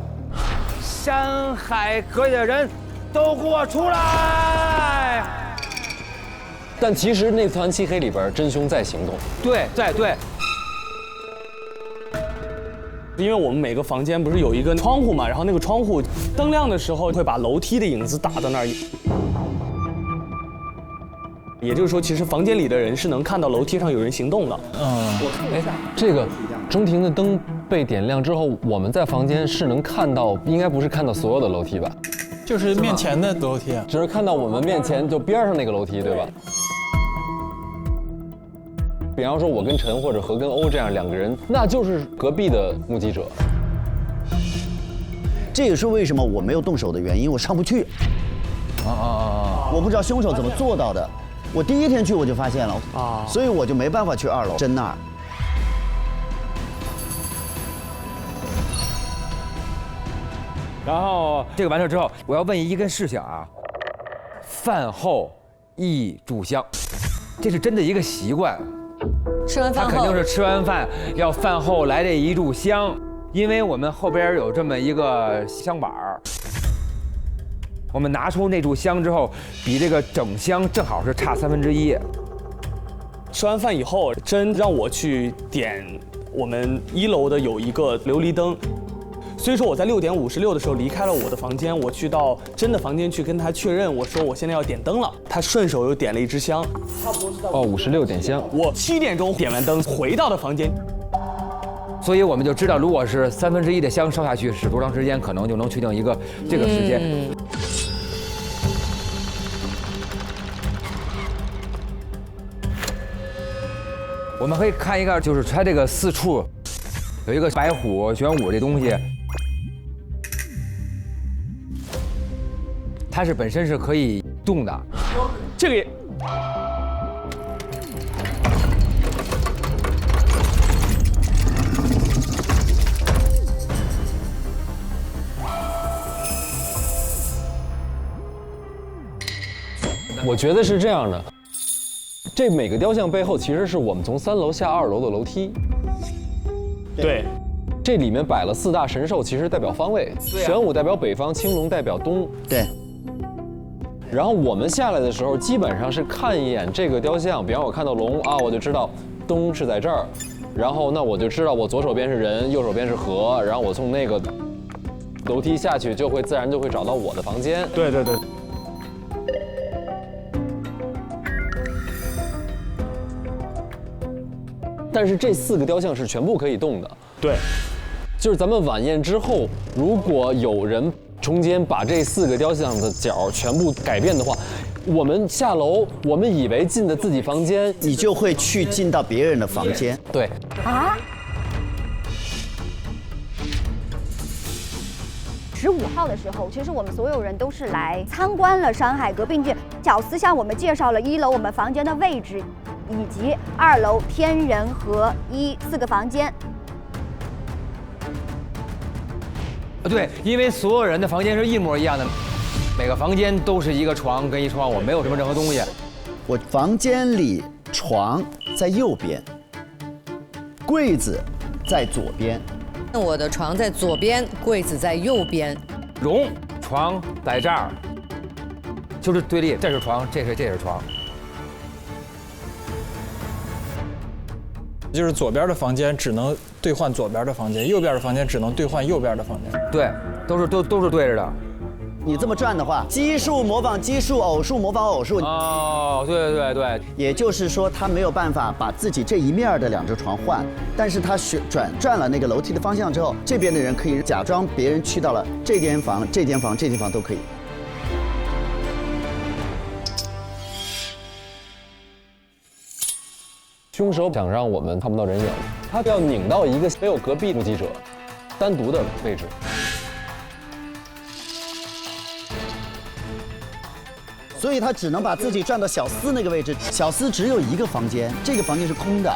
山海阁的人都给我出来！但其实那团漆黑里边，真凶在行动。对。因为我们每个房间不是有一个窗户嘛，然后那个窗户灯亮的时候会把楼梯的影子打到那儿。也就是说，其实房间里的人是能看到楼梯上有人行动的。我看了一下，这个中庭的灯被点亮之后，我们在房间是能看到，应该不是看到所有的楼梯吧？就是面前的楼梯啊，只是看到我们面前就边上那个楼梯，对吧？比方说，我跟陈或者何跟欧这样2个人，那就是隔壁的目击者。这也是为什么我没有动手的原因，我上不去。我不知道凶手怎么做到的。我第1天去我就发现了所以我就没办法去2楼真那儿。然后这个完事之后，我要问一个事情啊，饭后一炷香，这是真的一个习惯。吃完饭后，他肯定是吃完饭要饭后来这一炷香，因为我们后边有这么一个香板儿。我们拿出那炷香之后，比这个整香正好是差1/3。吃完饭以后，真让我去点我们1楼的有一个琉璃灯，所以说我在6点56的时候离开了我的房间，我去到真的房间去跟他确认，我说我现在要点灯了，他顺手又点了一支香。56点香。我7点钟点完灯回到的房间。所以我们就知道，如果是1/3的香烧下去是多长时间，可能就能确定一个这个时间。我们可以看一个，就是它这个4处有一个白虎、玄武这东西，它是本身是可以动的。这个也。我觉得是这样的，这每个雕像背后其实是我们从3楼下2楼的楼梯。对，这里面摆了4大神兽，其实代表方位，玄武代表北方，青龙代表东。对。然后我们下来的时候，基本上是看一眼这个雕像，比方我看到龙啊，我就知道东是在这儿，然后那我就知道我左手边是人，右手边是河，然后我从那个楼梯下去，就会自然就会找到我的房间。对。但是这4个雕像是全部可以动的。对，就是咱们晚宴之后，如果有人中间把这4个雕像的角全部改变的话，我们下楼，我们以为进的自己房间，你就会去进到别人的房间。对。15号的时候，其实我们所有人都是来参观了山海阁，并且小司向我们介绍了1楼我们房间的位置，以及2楼天人和4个房间。对，因为所有人的房间是一模一样的，每个房间都是一个床跟一窗，我没有什么任何东西。我房间里床在右边，柜子在左边。我的床在左边，柜子在右边。龙床在这儿，就是对立，这是床，这是床。就是左边的房间只能兑换左边的房间，右边的房间只能兑换右边的房间。对，都是对着的。你这么转的话，奇数模仿奇数，偶数模仿偶数。哦，对。也就是说，他没有办法把自己这一面的2只床换，但是他转了那个楼梯的方向之后，这边的人可以假装别人去到了这间房、这间房、这间房都可以。凶手想让我们看不到人影，他要拧到一个没有隔壁目击者单独的位置。所以他只能把自己转到小司那个位置。小司只有一个房间，这个房间是空的，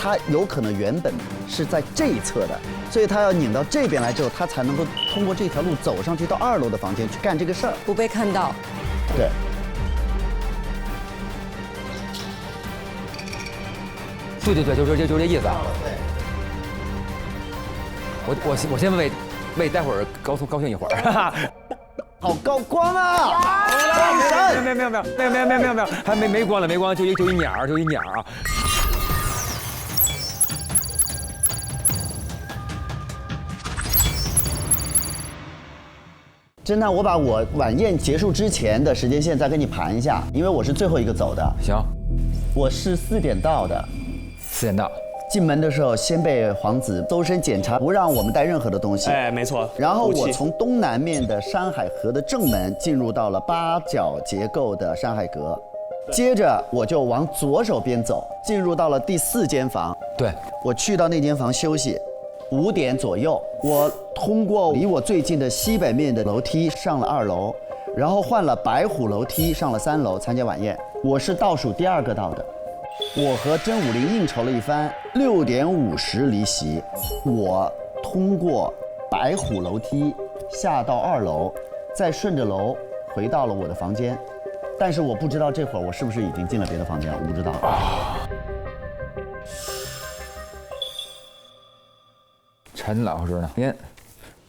他有可能原本是在这一侧的，所以他要拧到这边来之后，他才能够通过这条路走上去到2楼的房间去干这个事儿，不被看到。对。对，就这意思啊。我先为待会儿高兴一会儿。好高光啊！没有，还没光了，就一鸟啊。侦探，我把我晚宴结束之前的时间线再跟你盘一下，因为我是最后一个走的。行，我是4点到的。4点到。进门的时候，先被皇子搜身检查，不让我们带任何的东西。哎，没错。然后我从东南面的山海河的正门进入到了8角结构的山海阁，接着我就往左手边走，进入到了第4间房。对，我去到那间房休息。5点左右，我通过离我最近的西北面的楼梯上了2楼，然后换了白虎楼梯上了3楼参加晚宴。我是倒数第2个到的。我和真武林应酬了一番，6点50离席。我通过白虎楼梯下到2楼，再顺着楼回到了我的房间。但是我不知道这会儿我是不是已经进了别的房间了，我不知道。陈老师呢？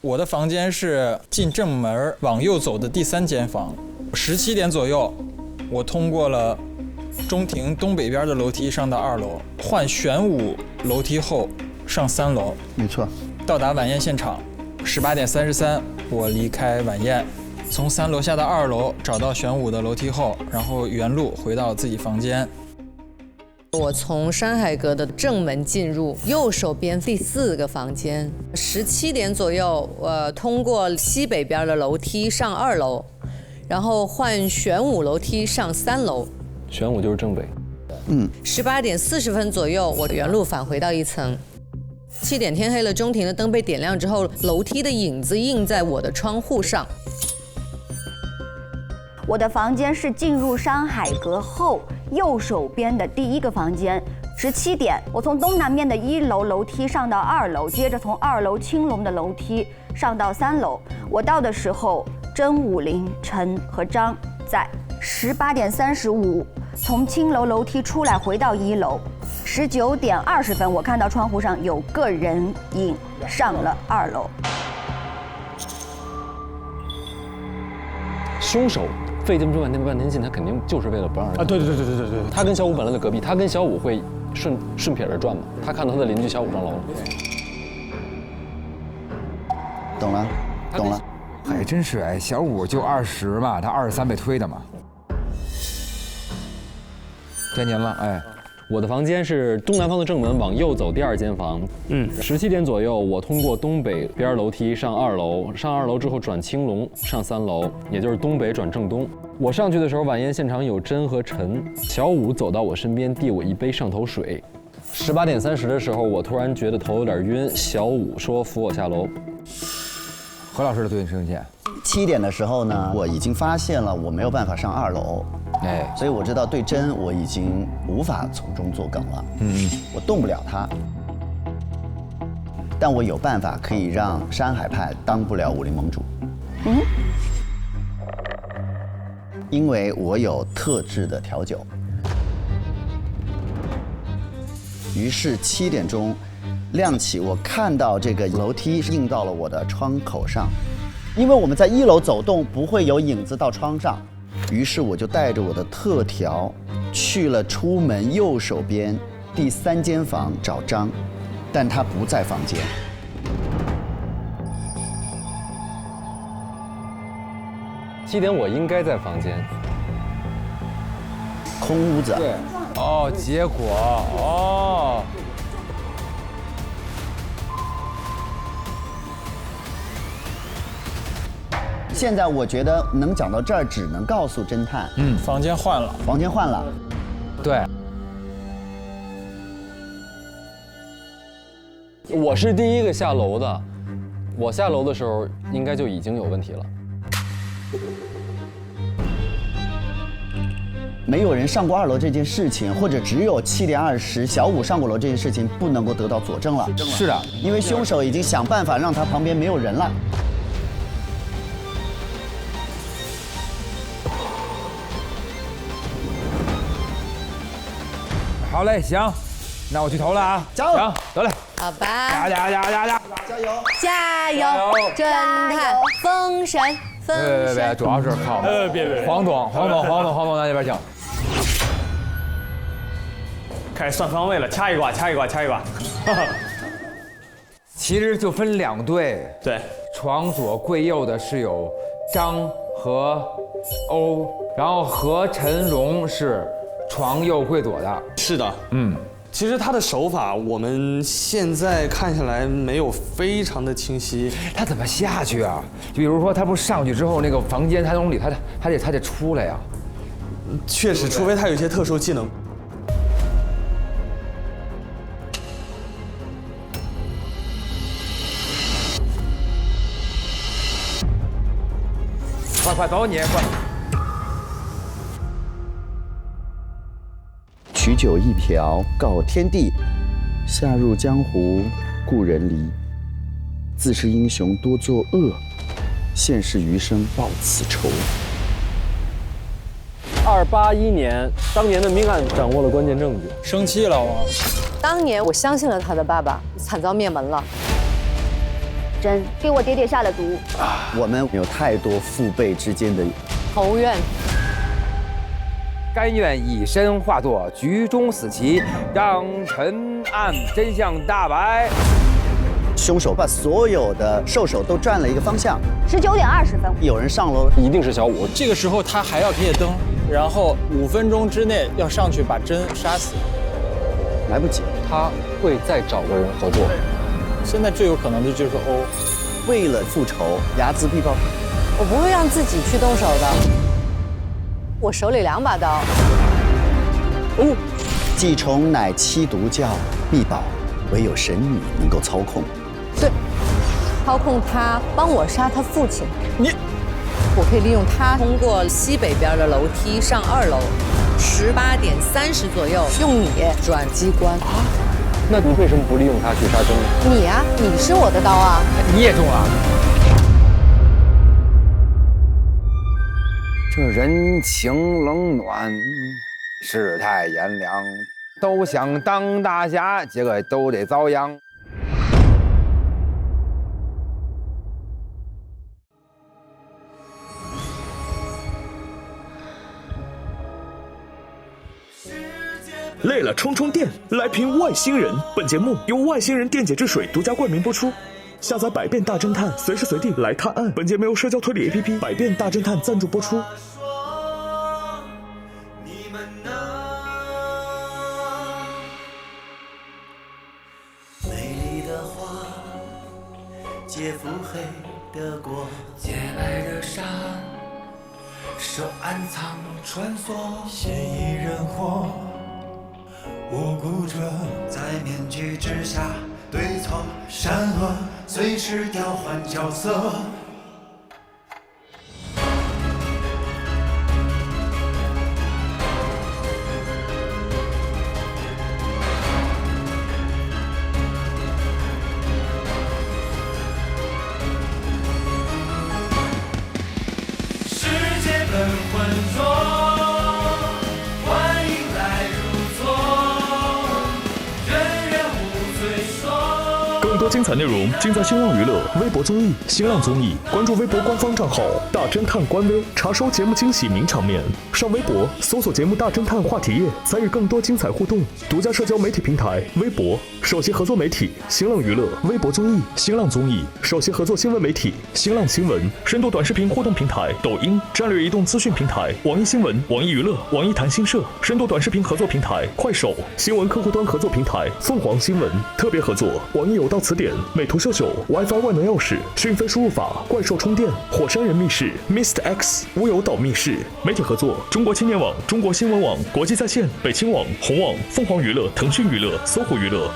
我的房间是进正门往右走的第3间房。17点左右，我通过了中庭东北边的楼梯上到2楼，换玄武楼梯后上3楼。没错。到达晚宴现场，18点33，我离开晚宴，从3楼下到2楼，找到玄武的楼梯后，然后原路回到自己房间。我从山海阁的正门进入，右手边第4个房间。17点左右，我通过西北边的楼梯上2楼，然后换玄武楼梯上3楼。玄武就是正北。18点40分左右，我原路返回到1层。7点天黑了，中庭的灯被点亮之后，楼梯的影子映在我的窗户上。我的房间是进入山海阁后右手边的第1个房间。17点，我从东南面的1楼楼梯上到2楼，接着从2楼青龙的楼梯上到3楼。我到的时候，真武林、陈和张在。18点35，从青楼楼梯出来回到1楼。19点20分，我看到窗户上有个人影上了2楼。凶手费这么半天劲，他肯定就是为了不让人。对。他跟小武本来在隔壁，他跟小武会顺撇着转嘛。他看到他的邻居小武上楼了。懂了。还真是哎，小武就20嘛，他23被推的嘛。该您了，哎。我的房间是东南方的正门往右走第2间房。17点左右，我通过东北边楼梯上2楼，上2楼之后转青龙上3楼，也就是东北转正东。我上去的时候，晚宴现场有真和陈，小武走到我身边递我一杯上头水。18点30的时候，我突然觉得头有点晕，小武说扶我下楼。何老师的对应时间线。7点的时候呢，我已经发现了我没有办法上2楼。所以我知道对真我已经无法从中作梗了，我动不了他，但我有办法可以让山海派当不了武林盟主，因为我有特制的调酒。于是7点钟亮起，我看到这个楼梯映到了我的窗口上，因为我们在1楼走动不会有影子到窗上。于是我就带着我的特调去了出门右手边第3间房找张，但他不在房间。7点我应该在房间，空屋子。对，结果现在我觉得能讲到这儿，只能告诉侦探，房间换了。对。我是第1个下楼的，我下楼的时候应该就已经有问题了。没有人上过2楼这件事情，或者只有7点20小5上过楼这件事情不能够得到佐证了。是的，因为凶手已经想办法让他旁边没有人了。好嘞，行，那我去投了啊！加油！行，得嘞，好吧，加油！加油，侦探封神，别，主要是靠别，黄总到那边请。开始算方位了，掐一卦。其实就分2队，对，床左柜右的是有张和欧，然后何陈龙是床右柜左的。是的，其实他的手法我们现在看下来没有非常的清晰，他怎么下去啊？就比如说他不上去之后，那个房间他从里他得出来呀。确实，除非他有一些特殊技能。快走你快！取酒一瓢告天地，下入江湖故人离。自是英雄多作恶，现世余生报此仇。281年，当年的命案掌握了关键证据。生气了我。当年我相信了他的爸爸，惨遭灭门了。真给我爹下了毒。我们有太多父辈之间的仇怨。甘愿以身化作局中死棋，让陈案真相大白。凶手把所有的兽首都转了一个方向。19点20分，有人上楼，一定是小5。这个时候他还要夜灯，然后5分钟之内要上去把真杀死，来不及，他会再找个人合作。现在最有可能的就是欧，为了复仇，睚眦必报。我不会让自己去动手的，我手里2把刀。季虫乃七毒教秘宝，唯有神女能够操控。对，操控他帮我杀他父亲。我可以利用他通过西北边的楼梯上2楼，18点30左右用你转机关。那你为什么不利用它去杀真呢？你啊，你是我的刀啊！你也中了。这人情冷暖，世态炎凉，都想当大侠，结果都得遭殃。累了充充电，来瓶外星人。本节目由外星人电解质水独家冠名播出。下载百变大侦探，随时随地来探案。本节目由社交推理 APP 百变大侦探赞助播出。美丽的花，借腹黑的国，借爱的沙，手暗藏穿梭，嫌疑人活。无辜者在面具之下，对错善恶随时调换角色。世界本浑浊。更多精彩内容尽在新浪娱乐微博综艺、新浪综艺，关注微博官方账号“大侦探官微”，查收节目惊喜名场面。上微博搜索节目“大侦探”话题页，参与更多精彩互动。独家社交媒体平台微博，首席合作媒体新浪娱乐微博综艺、新浪综艺，首席合作新闻媒体新浪新闻，深度短视频互动平台抖音，战略移动资讯平台网易新闻、网易娱乐、网易谈新社，深度短视频合作平台快手，新闻客户端合作平台凤凰新闻，特别合作网易有道词典、美图秀秀、WiFi 万能钥匙、讯飞输入法、怪兽充电、火山人密室、Mr. X 乌有岛密室。媒体合作中国青年网、中国新闻网、国际在线、北青网、红网、凤凰娱乐、腾讯娱乐、搜狐娱乐。